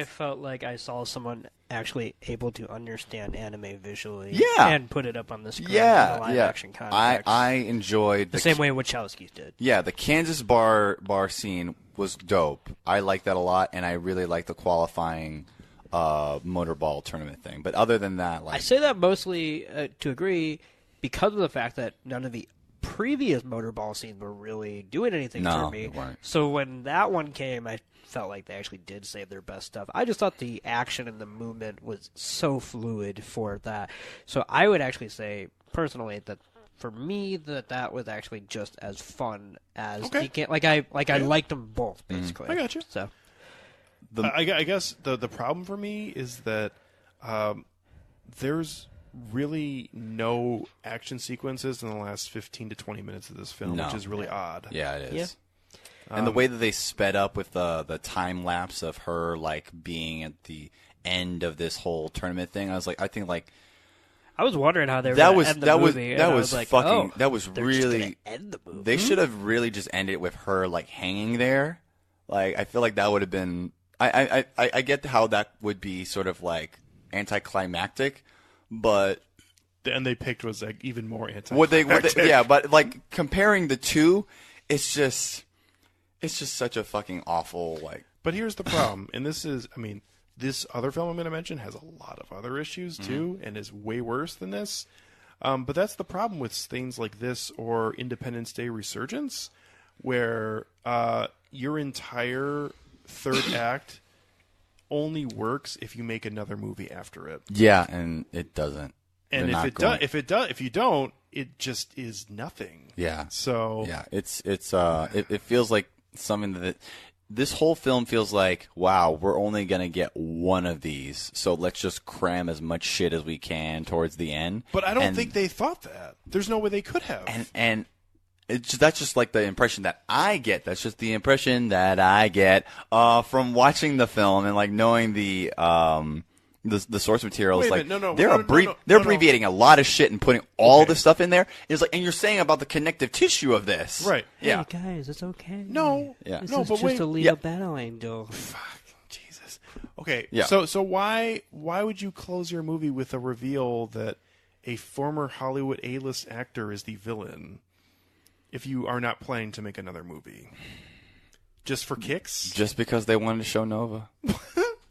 felt like I saw someone actually able to understand anime visually and put it up on the screen in a live-action context. I enjoyed... the same way Wachowski's did. Yeah, the Kansas bar scene was dope. I liked that a lot, and I really liked the qualifying... motorball tournament thing, but other than that, I say that mostly to agree because of the fact that none of the previous motorball scenes were really doing anything for me. They weren't. So when that one came, I felt like they actually did save their best stuff. I just thought the action and the movement was so fluid for that. So I would actually say personally that for me that was actually just as fun as I liked them both basically. I got you. So. I guess the problem for me is that there's really no action sequences in the last 15 to 20 minutes of this film, which is really odd. Yeah, it is. Yeah. And the way that they sped up with the time lapse of her being at the end of this whole tournament thing, I was wondering how they were going to end the movie. That was really end the movie. They should have really just ended it with her hanging there. I feel like that would have been. I get how that would be sort of anticlimactic, but and they picked was even more anticlimactic. But comparing the two, it's just such a fucking awful But here's the problem, and this other film I'm going to mention has a lot of other issues too, and is way worse than this. But that's the problem with things like this or Independence Day Resurgence, where your entire third act only works if you make another movie after it. Yeah, and it doesn't. And if you don't, it just is nothing. Yeah. So yeah, it feels like something that this whole film feels like. Wow, we're only gonna get one of these, so let's just cram as much shit as we can towards the end. But I don't think they thought that. There's no way they could have. And that's just the impression that I get. That's just the impression that I get from watching the film and knowing the the source material is Wait a like minute, they're abbreviating a lot of shit and putting all this stuff in there. It's like, and you're saying about the connective tissue of this, Right? Yeah, Hey guys, it's okay. No, Yeah. This no, is but just wait. Alita Battle Angel. Fuck, Jesus. Okay, Yeah. So why would you close your movie with a reveal that a former Hollywood A-list actor is the villain if you are not planning to make another movie? Just for kicks? just because they wanted to show Nova.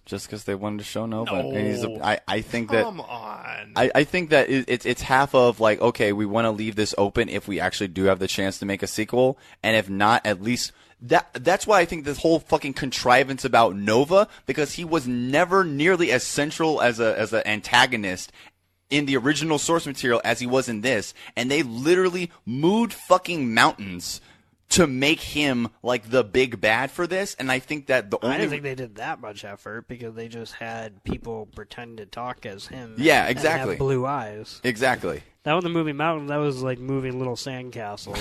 Just because they wanted to show Nova. No. And I think Come on. I think that it's half of like, okay, we want to leave this open if we actually do have the chance to make a sequel, and if not, at least that's why I think this whole fucking contrivance about Nova, because he was never nearly as central as an antagonist in the original source material as he was in this, and they literally moved fucking mountains to make him like the big bad for this. And I think that the only I didn't think they did that much effort because they just had people pretend to talk as him. Yeah, and exactly. have blue eyes. exactly. That was the movie Mountain. That was like moving little sandcastles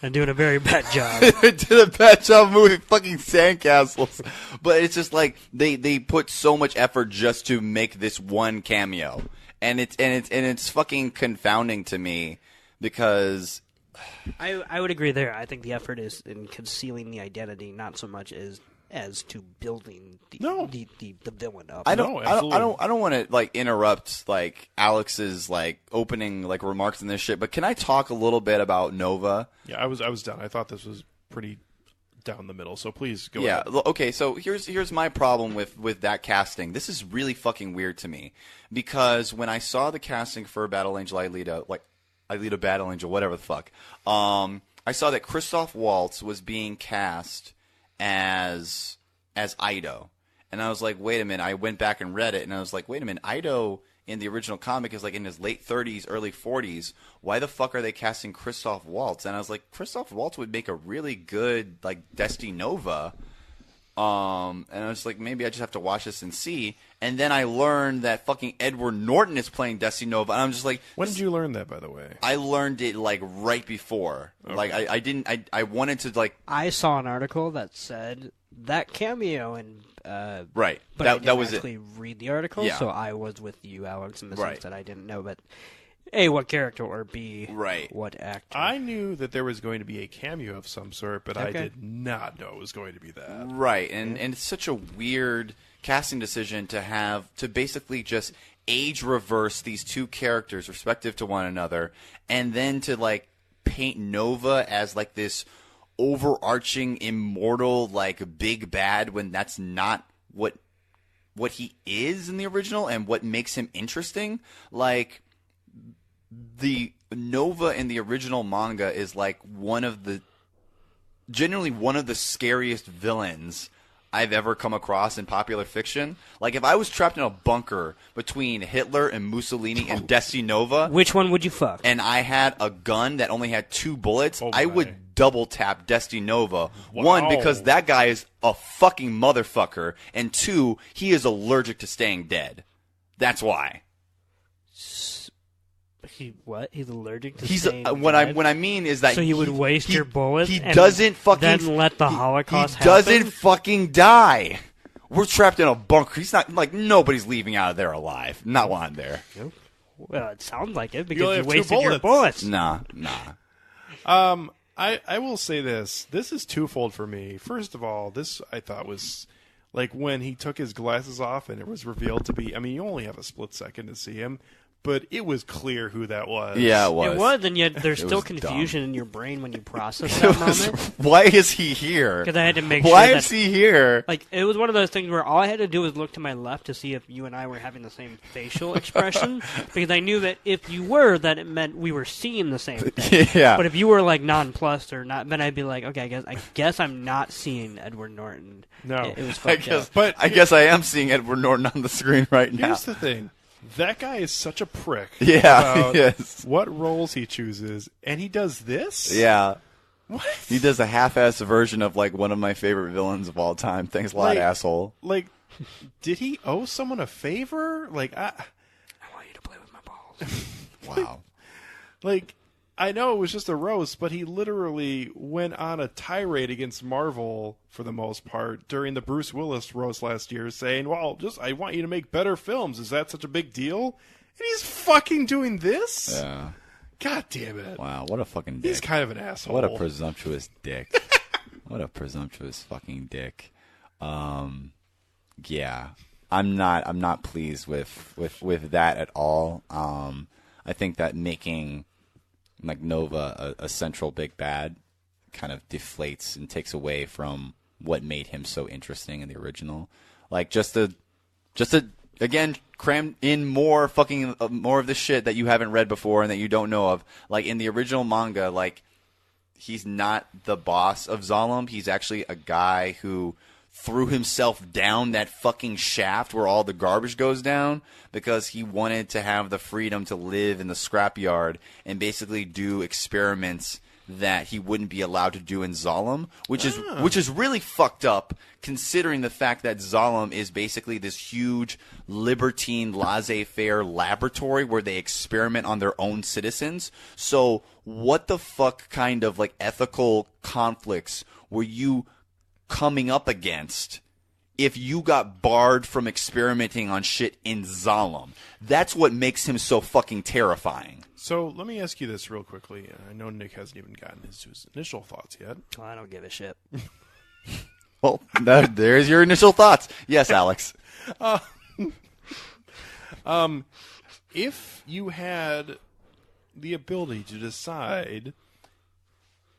and doing a very bad job. Did a bad job moving fucking sandcastles, but it's just like they put so much effort just to make this one cameo, and it's fucking confounding to me because I would agree there. I think the effort is in concealing the identity, not so much as to building the villain up. I No, don't absolutely. want to like interrupt like Alex's like opening like remarks in this shit, but can I talk a little bit about Nova? Yeah, I was done. I thought this was pretty down the middle, so please go Yeah. ahead. Okay. So here's my problem with that casting. This is really fucking weird to me because when I saw the casting for Battle Angel Alita, like Alita Battle Angel, whatever the fuck, I saw that Christoph Waltz was being cast as Ido, and I was like, wait a minute. I went back and read it, and I was like, wait a minute. Ido in the original comic is like in his late 30s, early 40s. Why the fuck are they casting Christoph Waltz? And I was like, Christoph Waltz would make a really good like Destiny Nova. And I was like, maybe I just have to watch this and see. And then I learned that fucking Edward Norton is playing Destiny Nova, and I'm just like, When did you learn that, by the way? I learned it like right before. Okay. Like I didn't. I wanted to like I saw an article that said that cameo and right. but I that didn't was actually it. read the article, Yeah. so I was with you, Alex, in the Right. sense that I didn't know, but A, what character, or B, Right. what actor. I knew that there was going to be a cameo of some sort, but I Okay. did not know it was going to be that. Right, and it's such a weird casting decision to have to basically just age reverse these two characters respective to one another, and then to like paint Nova as like this overarching immortal like big bad when that's not what he is in the original and what makes him interesting. Like the Nova in the original manga is like genuinely one of the scariest villains I've ever come across in popular fiction. Like, if I was trapped in a bunker between Hitler and Mussolini and Destiny Nova, Which one would you fuck? and I had a gun that only had 2 bullets, Oh I my. would double tap Destiny Nova. Wow. 1, because that guy is a fucking motherfucker, and 2, he is allergic to staying dead. That's why. What? He's allergic to He's staying what dead? I mean is that So you would waste your bullets He and doesn't fucking then let the Holocaust He doesn't happen? fucking die. We're trapped in a bunker. He's not like nobody's leaving out of there alive. Not while I'm there. Well, it sounds like it only because you have 2 wasted your bullets. bullets. Nah. I will say this. This is twofold for me. First of all, this I thought was like when he took his glasses off and it was revealed to be. I mean, you only have a split second to see him, but it was clear who that was. Yeah, it was. It was, and yet there's It still was confusion in your brain when you process that moment. Why is he here? Because I had to make Why sure is that, he here? like, it was one of those things where all I had to do was look to my left to see if you and I were having the same facial expression. Because I knew that if you were, that it meant we were seeing the same thing. Yeah. But if you were like nonplussed or not, then I'd be like, okay, I guess I'm not seeing Edward Norton. No. it was I fucked guess, up. But I guess I am seeing Edward Norton on the screen right now. Here's the thing. That guy is such a prick. Yeah, about yes. what roles he chooses, and he does this? Yeah. What? He does a half-ass version of like one of my favorite villains of all time. Thanks a lot, Like- asshole. Like, did he owe someone a favor? Like, I want you to play with my balls. Wow. like, I know it was just a roast, but he literally went on a tirade against Marvel for the most part during the Bruce Willis roast last year, saying, well, I want you to make better films. Is that such a big deal? And he's fucking doing this? Yeah. God damn it. Wow, what a fucking dick. He's kind of an asshole. What a presumptuous dick. What a presumptuous fucking dick. Yeah. I'm not pleased with that at all. I think that making like Nova a central big bad kind of deflates and takes away from what made him so interesting in the original. Like just to again cram in more of the shit that you haven't read before and that you don't know of. Like in the original manga, like he's not the boss of Zalem. He's actually a guy who threw himself down that fucking shaft where all the garbage goes down because he wanted to have the freedom to live in the scrapyard and basically do experiments that he wouldn't be allowed to do in Zalem, which is really fucked up considering the fact that Zalem is basically this huge libertine laissez-faire laboratory where they experiment on their own citizens. So what the fuck kind of like ethical conflicts were you coming up against if you got barred from experimenting on shit in Zalem? That's what makes him so fucking terrifying. So let me ask you this real quickly. I know Nick hasn't even gotten his initial thoughts yet. Well, I don't give a shit. Well, there's your initial thoughts. Yes, Alex. If you had the ability to decide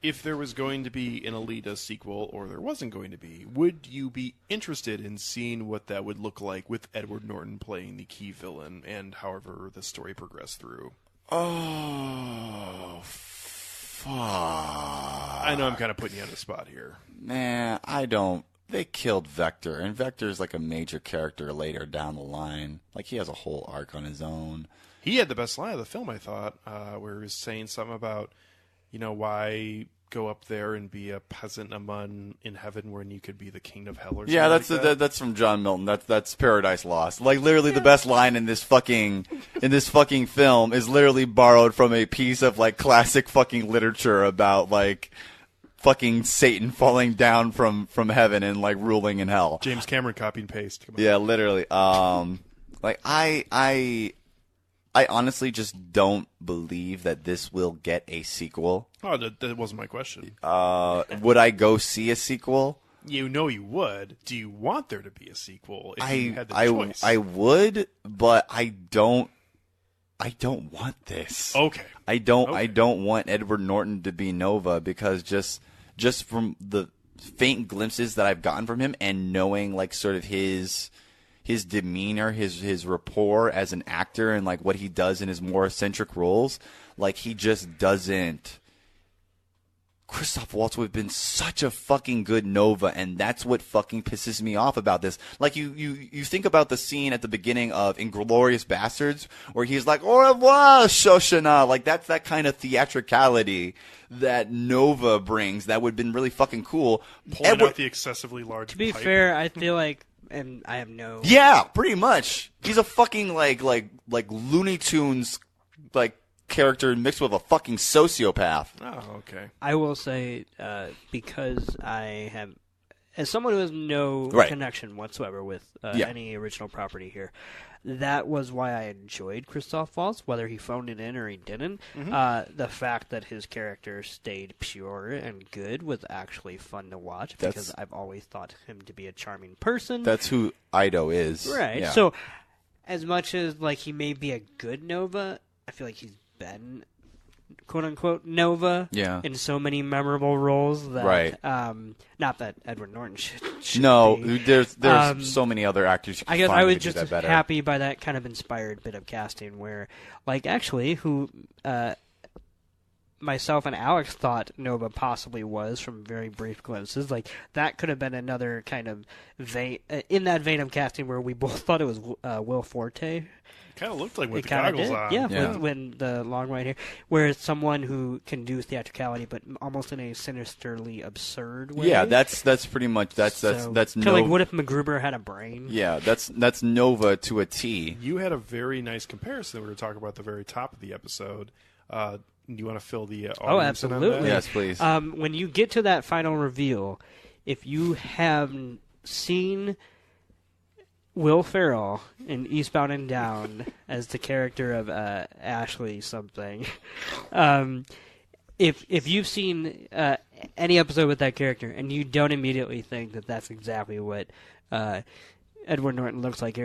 if there was going to be an Alita sequel or there wasn't going to be, would you be interested in seeing what that would look like with Edward Norton playing the key villain and however the story progressed through? Oh, fuck. I know I'm kind of putting you on the spot here. Man, I don't. They killed Vector, and Vector's like a major character later down the line. Like, he has a whole arc on his own. He had the best line of the film, I thought, where he was saying something about, why go up there and be a peasant among in heaven when you could be the king of hell or something. Yeah, that. That's from John Milton. That's Paradise Lost. Like literally the best line in this fucking film is literally borrowed from a piece of like classic fucking literature about like fucking Satan falling down from heaven and like ruling in hell. James Cameron copy and paste. Come on. Yeah, literally. Like I honestly just don't believe that this will get a sequel. Oh, that wasn't my question. Would I go see a sequel? You know you would. Do you want there to be a sequel if you had the choice? I would, but I don't want this. Okay. I don't want Edward Norton to be Nova because just from the faint glimpses that I've gotten from him and knowing like sort of his demeanor, his rapport as an actor and like what he does in his more eccentric roles, like he just doesn't. Christoph Waltz would have been such a fucking good Nova, and that's what fucking pisses me off about this. Like you think about the scene at the beginning of Inglourious Bastards where he's like, "Au revoir, Shoshana," like that's that kind of theatricality that Nova brings. That would have been really fucking cool. Pulling out the excessively large. To be pipe. fair, I feel like. And I have no. Yeah, pretty much. He's a fucking like Looney Tunes like character mixed with a fucking sociopath. Oh, okay. I will say because I have, as someone who has no connection whatsoever with any original property here, that was why I enjoyed Christoph Waltz, whether he phoned it in or he didn't. Mm-hmm. The fact that his character stayed pure and good was actually fun to watch because I've always thought him to be a charming person. That's who Ido is. Right. Yeah. So, as much as like he may be a good Nova, I feel like he's been quote-unquote Nova in so many memorable roles that not that Edward Norton should no be. there's so many other actors you can I guess find I was to do just that better. happy by that kind of inspired bit of casting where like actually who myself and Alex thought Nova possibly was from very brief glimpses, like that could have been another kind of vein in that vein of casting where we both thought it was Will Forte. Kind of looked like with it the goggles on. Yeah. When the long white hair, where it's someone who can do theatricality, but almost in a sinisterly absurd way. Yeah, that's pretty much that's Nova. Like, what if MacGruber had a brain? Yeah, that's Nova to a T. You had a very nice comparison that we were talking about at the very top of the episode. Do you want to fill the Oh, audience in on absolutely. that? Yes, please. When you get to that final reveal, if you haven't seen Will Ferrell in Eastbound and Down as the character of Ashley something, if you've seen any episode with that character and you don't immediately think that that's exactly what Edward Norton looks like,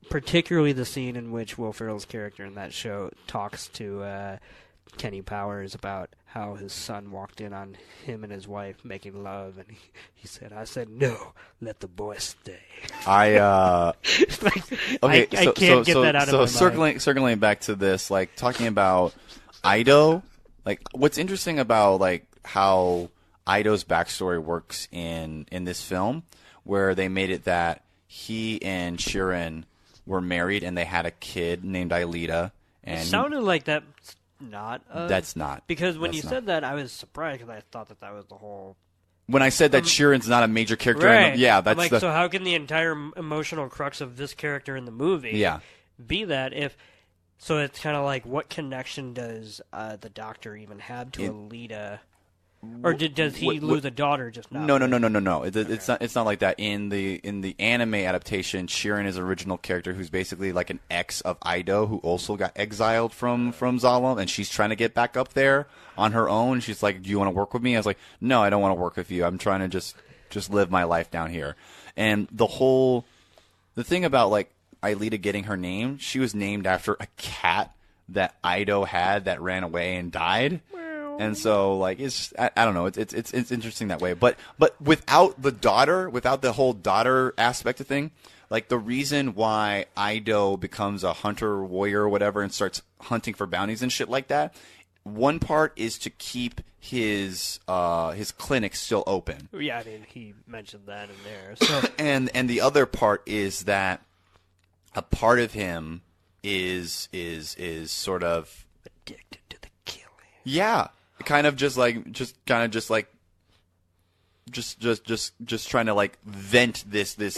particularly the scene in which Will Ferrell's character in that show talks to Kenny Powers about how his son walked in on him and his wife making love, and he said, "I said no, let the boy stay." Okay, I can't get that out of my mind. Circling back to this, like talking about Ido, like what's interesting about like how Ido's backstory works in this film, where they made it that he and Sheeran were married and they had a kid named Alita, and It sounded like that's not. that's not Because when that's you not. said that, I was surprised because I thought that was the whole. When I said that Sheeran's not a major character, Right. yeah, I'm that's like, the so how can the entire emotional crux of this character in the movie yeah. be that if. So it's kind of like, what connection does the Doctor even have to Alita? Or does he lose a daughter just now? No. It's not like that. In the anime adaptation, Sheeran is an original character who's basically like an ex of Ido, who also got exiled from Zalem, and she's trying to get back up there on her own. She's like, "Do you want to work with me?" I was like, "No, I don't want to work with you. I'm trying to just live my life down here." And the thing about like Alita getting her name, she was named after a cat that Ido had that ran away and died. And so, like, it's I don't know. It's interesting that way. But without the daughter, without the whole daughter aspect of thing, like the reason why Ido becomes a hunter warrior or whatever and starts hunting for bounties and shit like that, one part is to keep his clinic still open. Yeah, I mean, he mentioned that in there. So and the other part is that a part of him is sort of addicted to the killing. yeah. Kind of just trying to like vent this this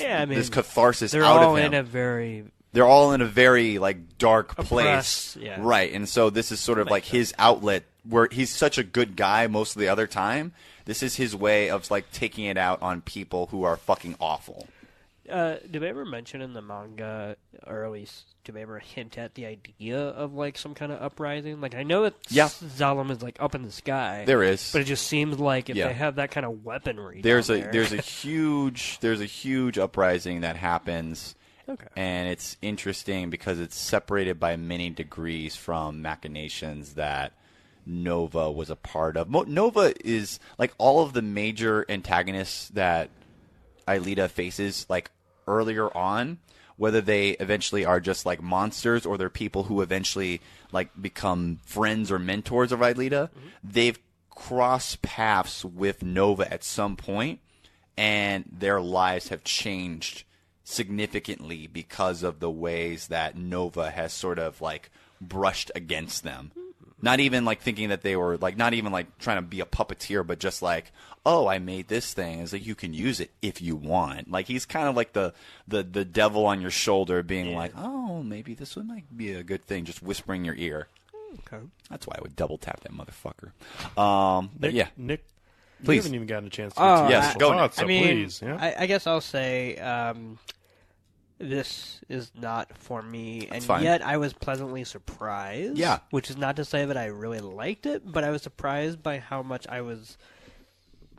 catharsis they're out all of him. They're all in a very like dark place, yeah. right? And so this is sort of like his outlet, where he's such a good guy most of the other time. This is his way of like taking it out on people who are fucking awful. Did they ever mention in the manga, or at least did they ever hint at the idea of like some kind of uprising? Like I know that Zalem is like up in the sky. There is, but it just seems like if Yeah. they have that kind of weaponry, there's down a there. there's a huge uprising that happens. Okay. And it's interesting because it's separated by many degrees from machinations that Nova was a part of. Nova is like all of the major antagonists that Alita faces like earlier on, whether they eventually are just like monsters or they're people who eventually like become friends or mentors of Alita. Mm-hmm. They've crossed paths with Nova at some point, and their lives have changed significantly because of the ways that Nova has sort of like brushed against them. Not even like thinking that they were like, not even like trying to be a puppeteer, but just like, oh, I made this thing. It's like, you can use it if you want. Like he's kind of like the devil on your shoulder being like, oh, maybe this one might be a good thing. Just whispering in your ear. Okay. That's why I would double tap that motherfucker. But yeah. Nick, please. you haven't even gotten a chance to yes, go, Nick. thoughts, so I mean, please. Yeah? I guess I'll say this is not for me, and fine. yet I was pleasantly surprised. Yeah. Which is not to say that I really liked it, but I was surprised by how much I was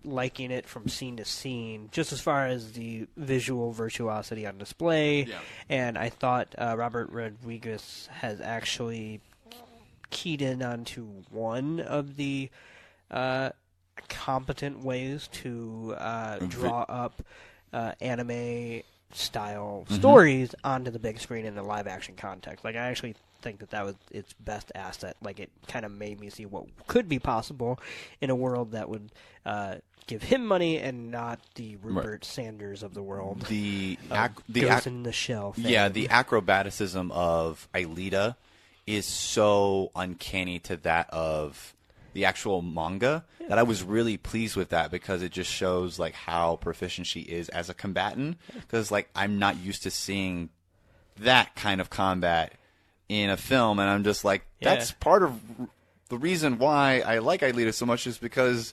liking it from scene to scene, just as far as the visual virtuosity on display. Yeah. And I thought Robert Rodriguez has actually keyed in onto one of the competent ways to draw up anime style stories onto the big screen in the live action context. Like I actually think that was its best asset. Like it kind of made me see what could be possible in a world that would give him money and not the Rupert Sanders of the world. The Ghost in the Shell thing. Yeah, the acrobaticism of Alita is so uncanny to that of the actual manga that I was really pleased with that, because it just shows like how proficient she is as a combatant, because like I'm not used to seeing that kind of combat in a film, and I'm just like, that's part of the reason why I like Alita so much is because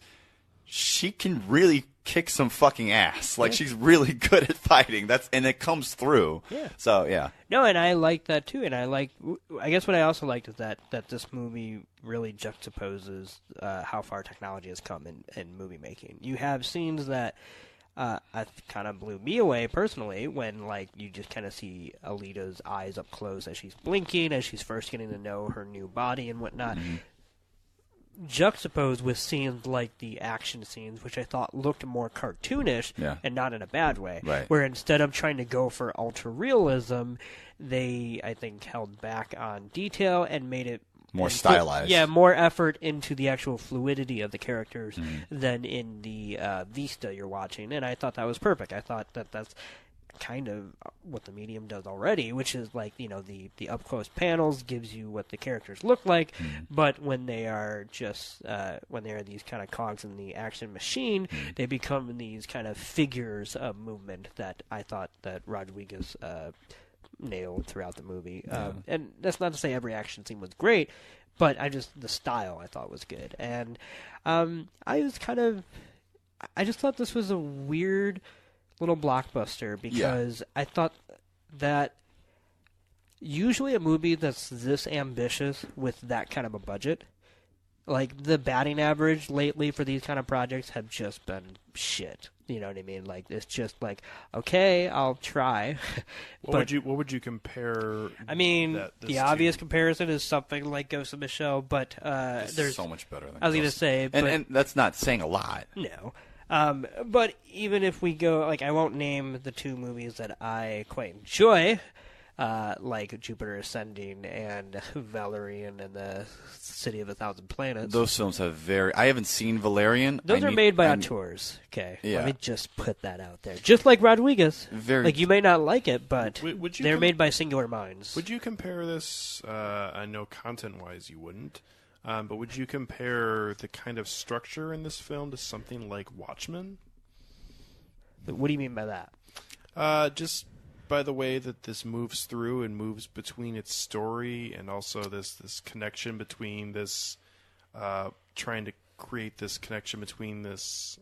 she can really kick some fucking ass. Like, she's really good at fighting. And it comes through. Yeah. So, yeah. No, and I like that too. And I guess what I also liked is that this movie really juxtaposes how far technology has come in movie making. You have scenes that kind of blew me away personally when, like, you just kind of see Alita's eyes up close as she's blinking, as she's first getting to know her new body and whatnot. Mm-hmm. Juxtaposed with scenes like the action scenes, which I thought looked more cartoonish and not in a bad way. Right. Where instead of trying to go for ultra realism, they, I think, held back on detail and made it more stylized. More effort into the actual fluidity of the characters than in the Vista you're watching. And I thought that was perfect. I thought that's kind of what the medium does already, which is like, you know, the up close panels gives you what the characters look like, but when they are just when they are these kind of cogs in the action machine, they become these kind of figures of movement that I thought that Rodriguez nailed throughout the movie. And that's not to say every action scene was great, but the style I thought was good. And I just thought this was a weird little blockbuster because I thought that usually a movie that's this ambitious with that kind of a budget, like the batting average lately for these kind of projects have just been shit. You know what I mean? Like, it's just like, okay, I'll try. What would you compare? I mean, the obvious comparison is something like Ghost of Michelle, but there's so much better than I was going to say, and that's not saying a lot. No. But even if we go, like, I won't name the two movies that I quite enjoy, like Jupiter Ascending and Valerian and the City of a Thousand Planets. Those films have I haven't seen Valerian. Those are made by auteurs. Okay, let me just put that out there. Just like Rodriguez. Like, you may not like it, but they're made by singular minds. Would you compare this? I know content-wise you wouldn't. But would you compare the kind of structure in this film to something like Watchmen? What do you mean by that? Just by the way that this moves through and moves between its story and also this connection between this, trying to create this connection between this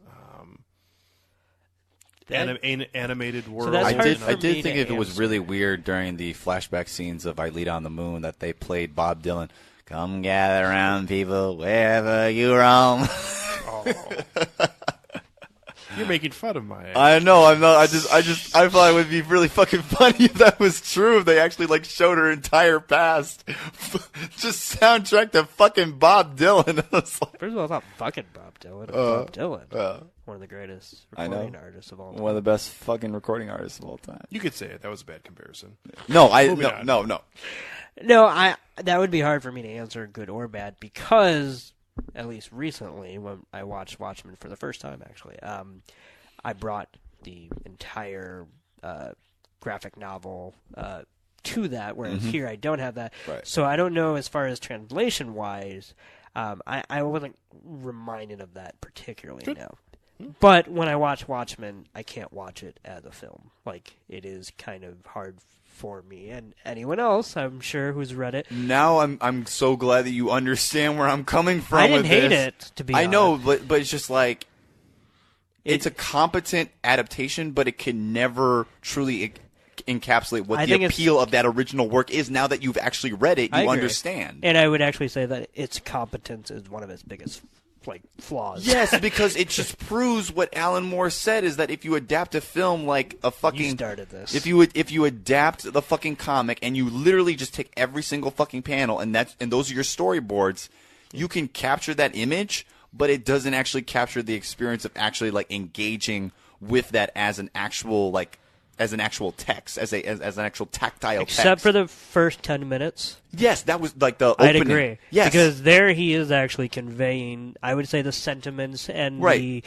animated world. So I did think it was really weird during the flashback scenes of Alita on the Moon that they played Bob Dylan. Come gather around, people, wherever you roam. You're making fun of my. I know. I'm not. I thought it would be really fucking funny if that was true. If they actually like showed her entire past, just soundtrack to fucking Bob Dylan. First of all, it's not fucking Bob Dylan. It's Bob Dylan, one of the greatest recording artists of all time. One of the best fucking recording artists of all time. You could say it. That was a bad comparison. No, No, that would be hard for me to answer, good or bad, because at least recently, when I watched Watchmen for the first time, actually, I brought the entire graphic novel to that, whereas here I don't have that. Right. So I don't know as far as translation-wise. I wasn't reminded of that particularly, no. But when I watch Watchmen, I can't watch it as a film. Like, it is kind of hard for me and anyone else, I'm sure, who's read it. Now I'm so glad that you understand where I'm coming from. I didn't hate it, to be honest. I know, but it's just like it's a competent adaptation, but it can never truly encapsulate what the appeal of that original work is. Now that you've actually read it, you understand. And I would actually say that its competence is one of its biggest flaws. Yes, because it just proves what Alan Moore said, is that if you adapt a film like a fucking... You started this. If you adapt the fucking comic and you literally just take every single fucking panel and those are your storyboards, you can capture that image, but it doesn't actually capture the experience of actually like engaging with that as an actual text, as an actual tactile text. Except for the first 10 minutes. Yes, that was like the opening. I'd agree. Yes. Because there he is actually conveying, I would say, the sentiments and the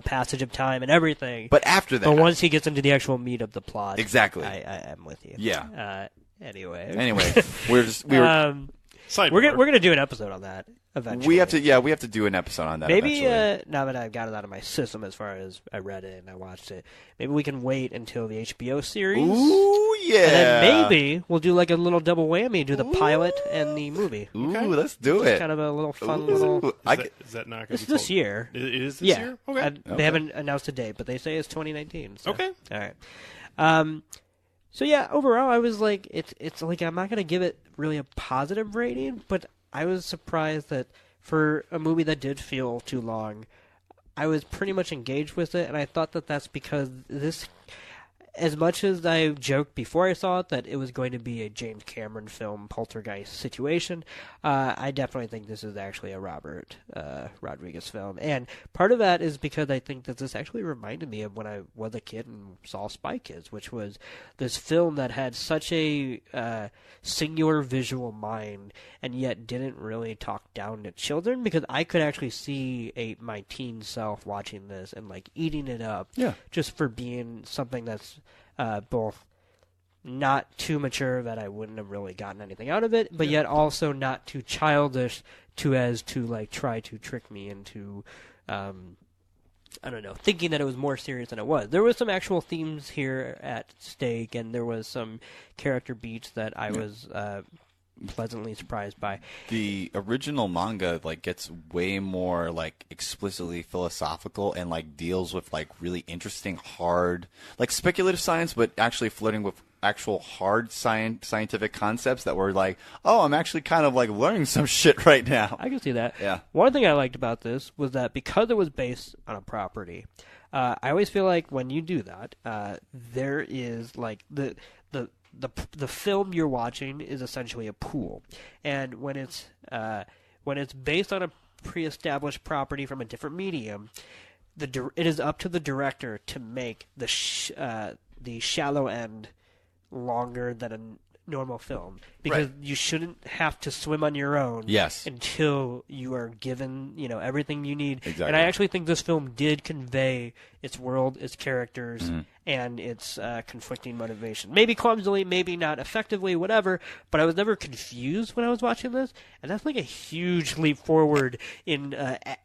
passage of time and everything. But after that. But once he gets into the actual meat of the plot. Exactly. I'm with you. Yeah. Anyway, we were Sidebar. We're gonna do an episode on that eventually. We have to do an episode on that. Maybe eventually. now that I've got it out of my system, as far as I read it and I watched it, maybe we can wait until the HBO series. Ooh, yeah. And then maybe we'll do like a little double whammy, do the pilot and the movie. Ooh, Okay. let's do Just it. kind of a little fun Ooh. little. Is that not going to It's be this year. It is this Yeah. year? Okay. They haven't announced a date, but they say it's 2019. So. Okay. All right. So yeah, overall, I was like, it's like I'm not gonna give it really a positive rating, but I was surprised that for a movie that did feel too long, I was pretty much engaged with it, and I thought that that's because this. As much as I joked before I saw it that it was going to be a James Cameron film poltergeist situation, I definitely think this is actually a Robert Rodriguez film. And part of that is because I think that this actually reminded me of when I was a kid and saw Spy Kids, which was this film that had such a singular visual mind and yet didn't really talk down to children, because I could actually see my teen self watching this and like eating it up just for being something that's both not too mature that I wouldn't have really gotten anything out of it, but yet also not too childish as to like try to trick me into I don't know, thinking that it was more serious than it was. There was some actual themes here at stake, and there was some character beats that I was pleasantly surprised by. The original manga like gets way more like explicitly philosophical and like deals with like really interesting hard like speculative science, but actually flirting with actual hard scientific concepts that were like, oh, I'm actually kind of like learning some shit right now. I can see that. Yeah. One thing I liked about this was that because it was based on a property, I always feel like when you do that, there is like the film you're watching is essentially a pool, and when it's based on a pre-established property from a different medium, it is up to the director to make the shallow end longer than a normal film, because you shouldn't have to swim on your own until you are given everything you need. Exactly. And I actually think this film did convey its world, its characters, and its conflicting motivation. Maybe clumsily, maybe not effectively, whatever, but I was never confused when I was watching this, and that's like a huge leap forward in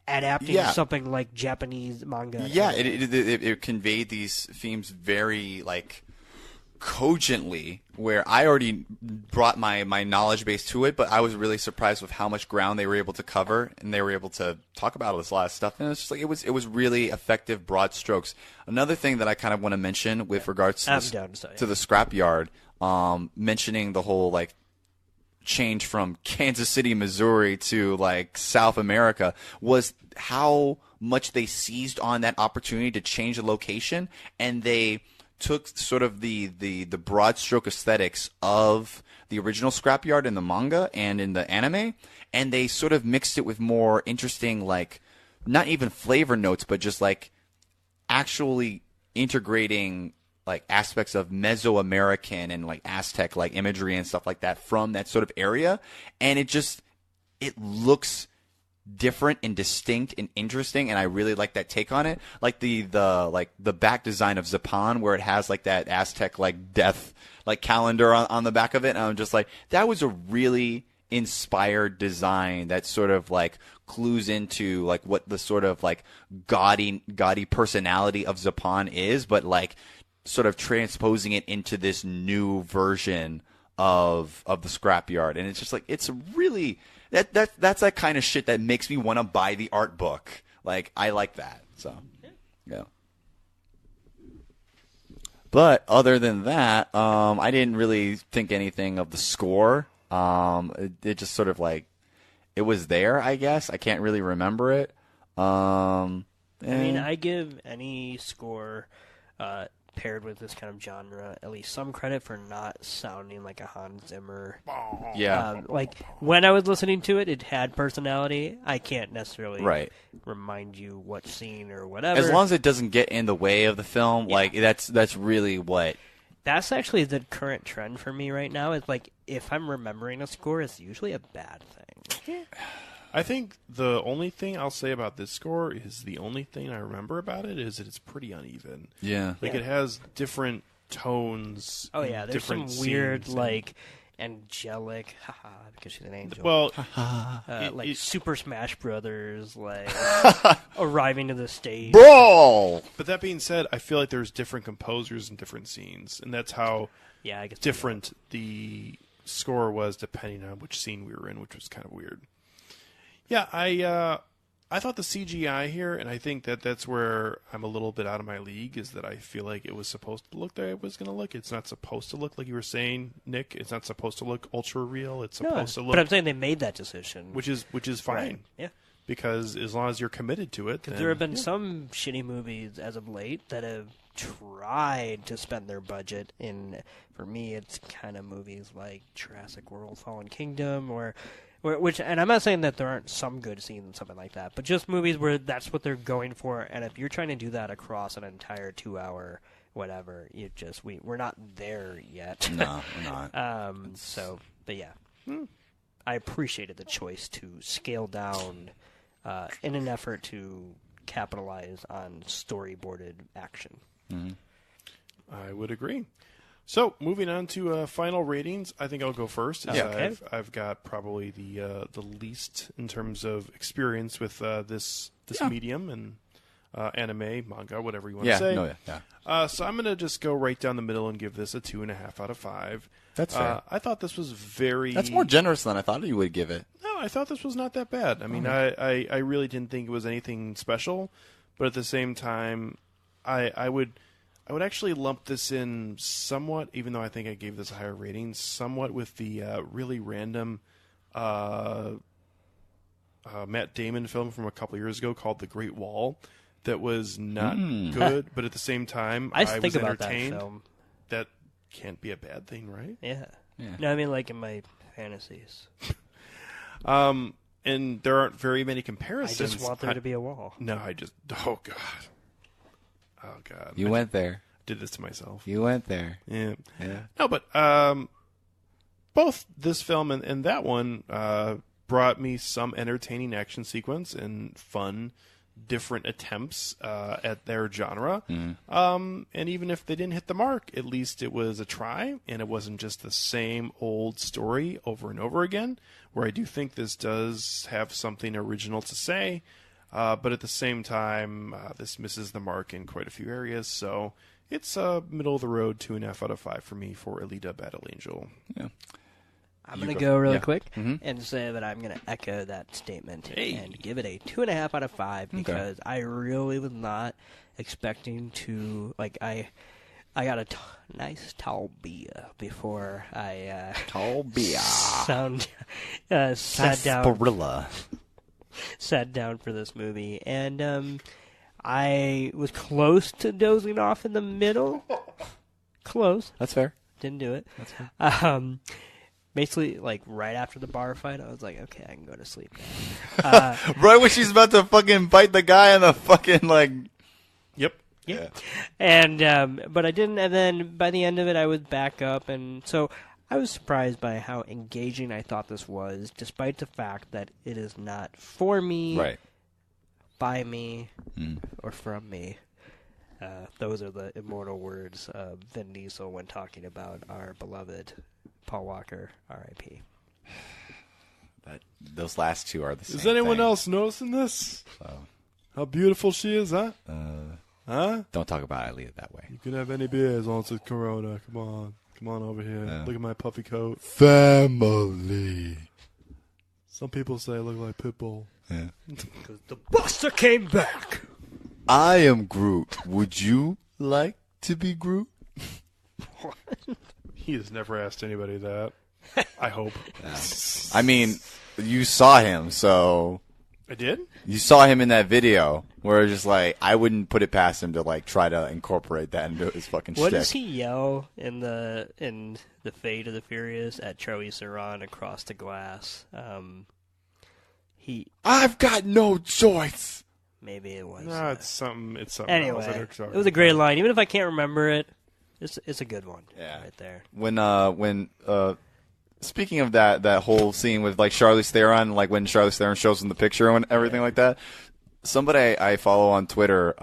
adapting something like Japanese manga. Yeah, it conveyed these themes very like cogently, where I already brought my knowledge base to it, but I was really surprised with how much ground they were able to cover, and they were able to talk about all this lot of stuff. And it's just like it was really effective, broad strokes. Another thing that I kind of want to mention with regards to the scrapyard, mentioning the whole like change from Kansas City, Missouri to like South America, was how much they seized on that opportunity to change the location, and they took sort of the broad stroke aesthetics of the original scrapyard in the manga and in the anime, and they sort of mixed it with more interesting, like, not even flavor notes, but just like actually integrating like aspects of Mesoamerican and like Aztec like imagery and stuff like that from that sort of area, and it looks different and distinct and interesting, and I really like that take on it. Like the back design of Zapan, where it has like that Aztec like death like calendar on the back of it, and I'm just like, that was a really inspired design that sort of like clues into like what the sort of like gaudy personality of Zapan is, but like sort of transposing it into this new version of the scrapyard. And it's just like, it's really that's that kind of shit that makes me want to buy the art book. Like, I like that. So, yeah. But other than that, I didn't really think anything of the score. It just sort of like, it was there, I guess. I can't really remember it. I mean, I give any score paired with this kind of genre at least some credit for not sounding like a Hans Zimmer. Yeah. Like, when I was listening to it, it had personality. I can't necessarily remind you what scene or whatever. As long as it doesn't get in the way of the film, like, that's really what... That's actually the current trend for me right now. Is like, if I'm remembering a score, it's usually a bad thing. I think the only thing I'll say about this score is the only thing I remember about it is that it's pretty uneven. Yeah. Like, it has different tones. Oh, yeah. There's some weird, like, angelic, haha, because she's an angel. Well, Like Super Smash Brothers, like arriving to the stage. Brawl! but that being said, I feel like there's different composers and different scenes, and that's how Yeah, I guess different the score was depending on which scene we were in, which was kind of weird. Yeah, I thought the CGI here, and I think that that's where I'm a little bit out of my league, is that I feel like it was supposed to look the way it was going to look. It's not supposed to look like you were saying, Nick. It's not supposed to look ultra real. It's supposed to look, But I'm saying they made that decision. which is fine. Right. Yeah. Because as long as you're committed to it, There have been some shitty movies as of late that have tried to spend their budget in. For me, it's kind of movies like Jurassic World: Fallen Kingdom, which, and I'm not saying that there aren't some good scenes and something like that, but just movies where that's what they're going for. And if you're trying to do that across an entire 2-hour whatever, we're not there yet. No, we're not. But yeah, I appreciated the choice to scale down in an effort to capitalize on storyboarded action. I would agree. So, moving on to final ratings, I think I'll go first. As Okay. I've got probably the least in terms of experience with this medium and anime, manga, whatever you want to say. So I'm going to just go right down the middle and give this a 2.5 out of 5. That's fair. I thought this was very... That's more generous than I thought you would give it. No, I thought this was not that bad. I mean, I really didn't think it was anything special, but at the same time, I would actually lump this in somewhat, even though I think I gave this a higher rating, somewhat with the really random Matt Damon film from a couple years ago called The Great Wall that was not good, but at the same time, I was think about that entertained. film. That can't be a bad thing, right? Yeah. Yeah. No, I mean like in my fantasies. And there aren't very many I comparisons. just want there to be a wall. No, oh God. You went there. Did this to myself. You went there. Yeah. Yeah. No, but both this film and that one brought me some entertaining action sequence and fun, different attempts at their genre. And even if they didn't hit the mark, at least it was a try, and it wasn't just the same old story over and over again, where I do think this does have something original to say. But at the same time, this misses the mark in quite a few areas, so it's a middle-of-the-road 2.5 out of 5 for me for Alita Battle Angel. Yeah. I'm going to go really Yeah. quick and say that I'm going to echo that statement and give it a 2.5 out of 5 because I really was not expecting to, like, I got a nice tall beer before I sat down for this movie, and I was close to dozing off in the middle. Close. That's fair. Didn't do it. That's fair. Basically, like, right after the bar fight, I was like, okay, I can go to sleep now. Right when she's about to fucking bite the guy in the fucking, like... Yep. Yeah. And, but I didn't, and then by the end of it, I was back up, and so I was surprised by how engaging I thought this was, despite the fact that it is not for me, Right. by me, or from me. Those are the immortal words of Vin Diesel when talking about our beloved Paul Walker, R.I.P. Those last two are the same Is anyone thing. else noticing this? So, How beautiful she is, huh? Huh? don't talk about Alita that way. You can have any beer as long as it's Corona. Come on over here. Yeah. Look at my puffy coat. Family. Some people say I look like Pitbull. Yeah. Because the Buster came back! I am Groot. Would you like to be Groot? He has never asked anybody that. I hope. I mean, you saw him, so... I did? You saw him in that video where it's just like, I wouldn't put it past him to like try to incorporate that into his fucking What shtick. does he yell in the Fate of the Furious at Charlize Theron across the glass? I've got no choice. Maybe it was. No, it's something else. I Anyway, don't know what you're it was a great line. Even if I can't remember it, it's a good one. Yeah. Right there. When speaking of that whole scene with like Charlize Theron, like when Charlize Theron shows him the picture and everything like that, somebody I follow on Twitter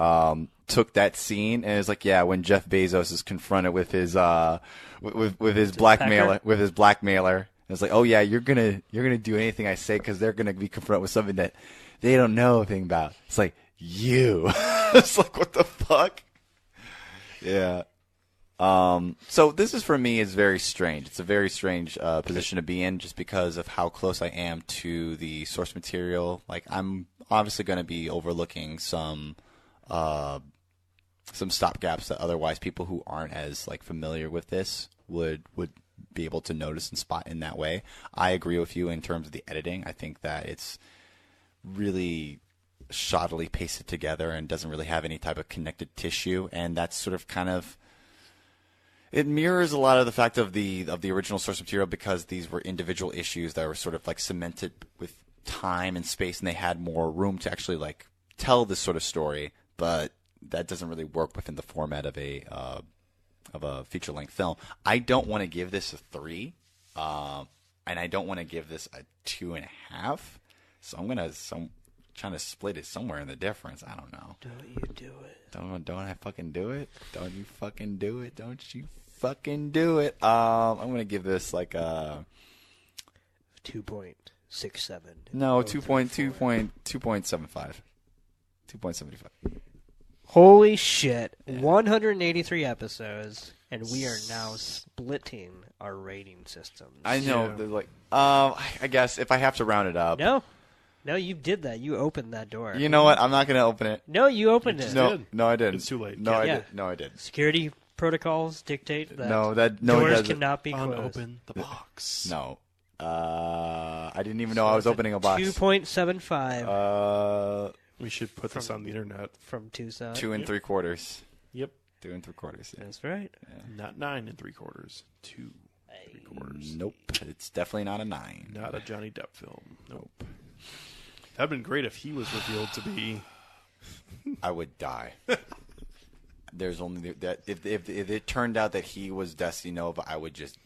took that scene and is like, yeah, when Jeff Bezos is confronted with his with his blackmailer, it's like, oh yeah, you're gonna do anything I say because they're gonna be confronted with something that they don't know anything about. It's like you. It's like, what the fuck? Yeah. So this is, for me, is very strange. It's a very strange position to be in, just because of how close I am to the source material. Like, I'm obviously going to be overlooking some stopgaps that otherwise people who aren't as like familiar with this would be able to notice and spot in that way. I agree with you in terms of the editing. I think that it's really shoddily pasted together and doesn't really have any type of connected tissue, and that's sort of kind of, it mirrors a lot of the fact of the original source material, because these were individual issues that were sort of like cemented with time and space, and they had more room to actually like tell this sort of story, but that doesn't really work within the format of a feature-length film. I don't want to give this a 3, and I don't want to give this a 2.5. So I'm trying to split it somewhere in the difference. I don't know. Don't you do it? Don't I fucking do it? Don't you fucking do it? Don't you fucking do it? I'm gonna give this like a 2.67. no, 2.75. 2.75. Holy shit! Yeah. 183 episodes, and we are now splitting our rating systems. I know. Yeah. Like, I guess if I have to round it up. No, you did that. You opened that door. You know what? I'm not going to open it. No, you opened it. No, I didn't. It's too late. No, I did. No, I didn't. Security protocols dictate that doors cannot be closed. Unopen the box. No. I didn't even know I was opening a box. 2.75. We should put this on the internet. From Tucson. 2 3/4. Yep. 2 3/4. Yeah. That's right. Yeah. Not 9 3/4. 2 3/4. Nope. It's definitely not a 9. Not a Johnny Depp film. Nope. That'd been great if he was revealed to be. I would die. There's only that if it turned out that he was Destiny Nova, I would just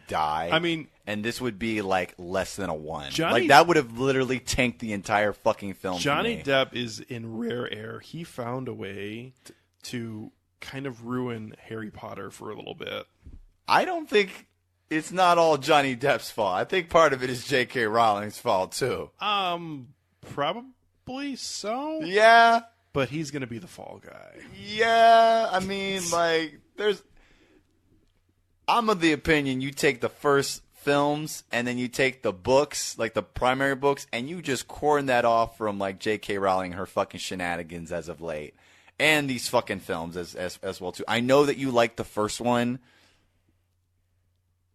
die. I mean, and this would be like less than a 1. Johnny, like that would have literally tanked the entire fucking film. Johnny Depp is in rare air. He found a way to kind of ruin Harry Potter for a little bit. I don't think it's not all Johnny Depp's fault. I think part of it is J.K. Rowling's fault too. Probably so. Yeah. But he's going to be the fall guy. Yeah. I mean, like, I'm of the opinion you take the first films and then you take the books, like the primary books, and you just corn that off from, like, J.K. Rowling and her fucking shenanigans as of late. And these fucking films as well, too. I know that you like the first one.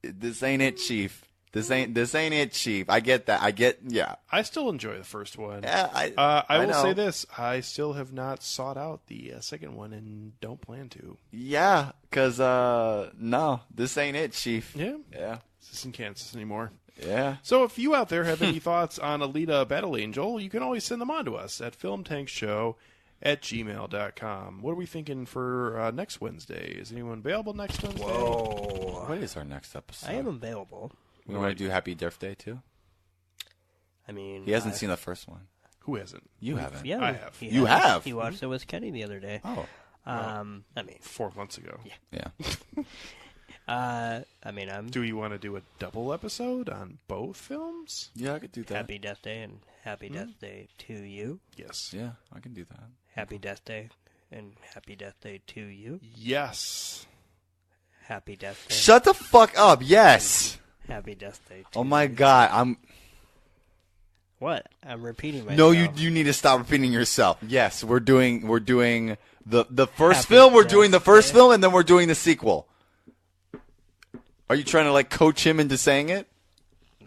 This ain't it, Chief. This ain't it, Chief. I get that. Yeah. I still enjoy the first one. Yeah, I will say this: I still have not sought out the second one, and don't plan to. Yeah, because no, this ain't it, Chief. Yeah. This isn't Kansas anymore. Yeah. So if you out there have any thoughts on Alita Battle Angel, you can always send them on to us at filmtankshow@gmail.com. What are we thinking for next Wednesday? Is anyone available next Wednesday? Whoa. What is our next episode? I am available. We want to do Happy Death Day, too? I mean... He hasn't seen the first one. Who hasn't? You haven't. Yeah, I have. You have? He watched it with Kenny the other day. Oh. I mean... 4 months ago. Yeah. I mean, Do you want to do a double episode on both films? Yeah, I could do that. Happy Death Day and Happy Death Day to you. Yes. Yeah, I can do that. Happy Death Day and Happy Death Day to you. Yes. Happy Death Day. Shut the fuck up. Yes. Happy Death Day to Oh my you. God, What? I'm repeating myself. No, you need to stop repeating yourself. Yes, we're doing the first Happy film. We're Death doing the first Day. film, and then we're doing the sequel. Are you trying to like coach him into saying it?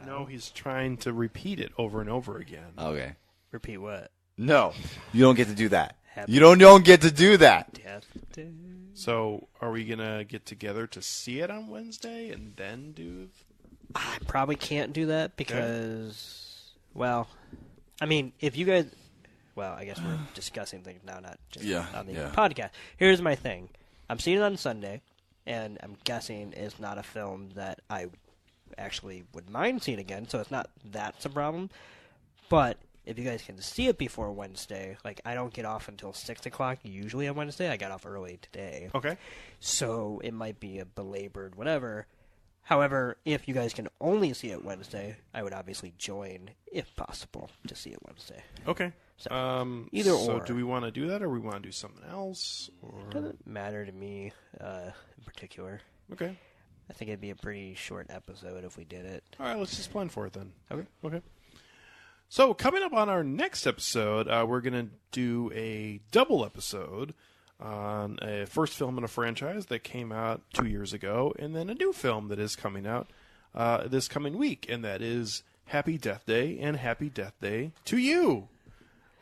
No, he's trying to repeat it over and over again. Okay. Repeat what? No, you don't get to do that. Happy You don't get to do that. Death Day. So, are we going to get together to see it on Wednesday and then do... I probably can't do that because, well, I mean, if you guys, well, I guess we're discussing things now, not just on the podcast. Here's my thing. I'm seeing it on Sunday, and I'm guessing it's not a film that I actually would mind seeing again, so it's not that's a problem. But if you guys can see it before Wednesday, like, I don't get off until 6 o'clock usually on Wednesday. I got off early today. Okay. So it might be a belabored whatever. However, if you guys can only see it Wednesday, I would obviously join, if possible, to see it Wednesday. Okay. So, either or. So do we want to do that, or we want to do something else? Or... Doesn't matter to me in particular. Okay. I think it'd be a pretty short episode if we did it. All right, let's just plan for it then. Okay. Okay. So coming up on our next episode, we're going to do a double episode on a first film in a franchise that came out 2 years ago, and then a new film that is coming out this coming week, and that is Happy Death Day and Happy Death Day to You.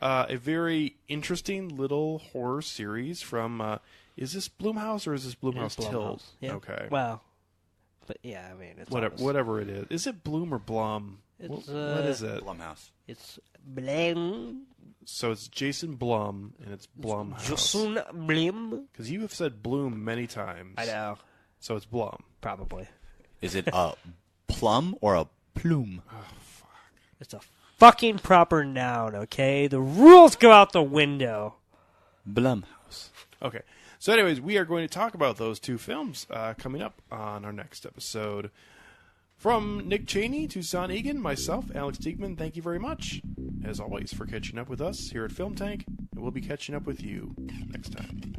A very interesting little horror series from, is this Blumhouse or is this Blumhouse Tilt? Yeah. Okay. Well, but yeah, I mean, it's whatever it is. Is it Bloom or Blum? It's, what is it? Blumhouse. It's Blum. So it's Jason Blum, and it's Blumhouse. Jason Blum. Because you have said Bloom many times. I know. So it's Blum. Probably. Is it a plum or a plume? Oh, fuck. It's a fucking proper noun, okay? The rules go out the window. Blumhouse. Okay. So anyways, we are going to talk about those two films coming up on our next episode. From Nick Cheney, Tucson Egan, myself, Alex Diekman, thank you very much, as always, for catching up with us here at Film Tank, and we'll be catching up with you next time.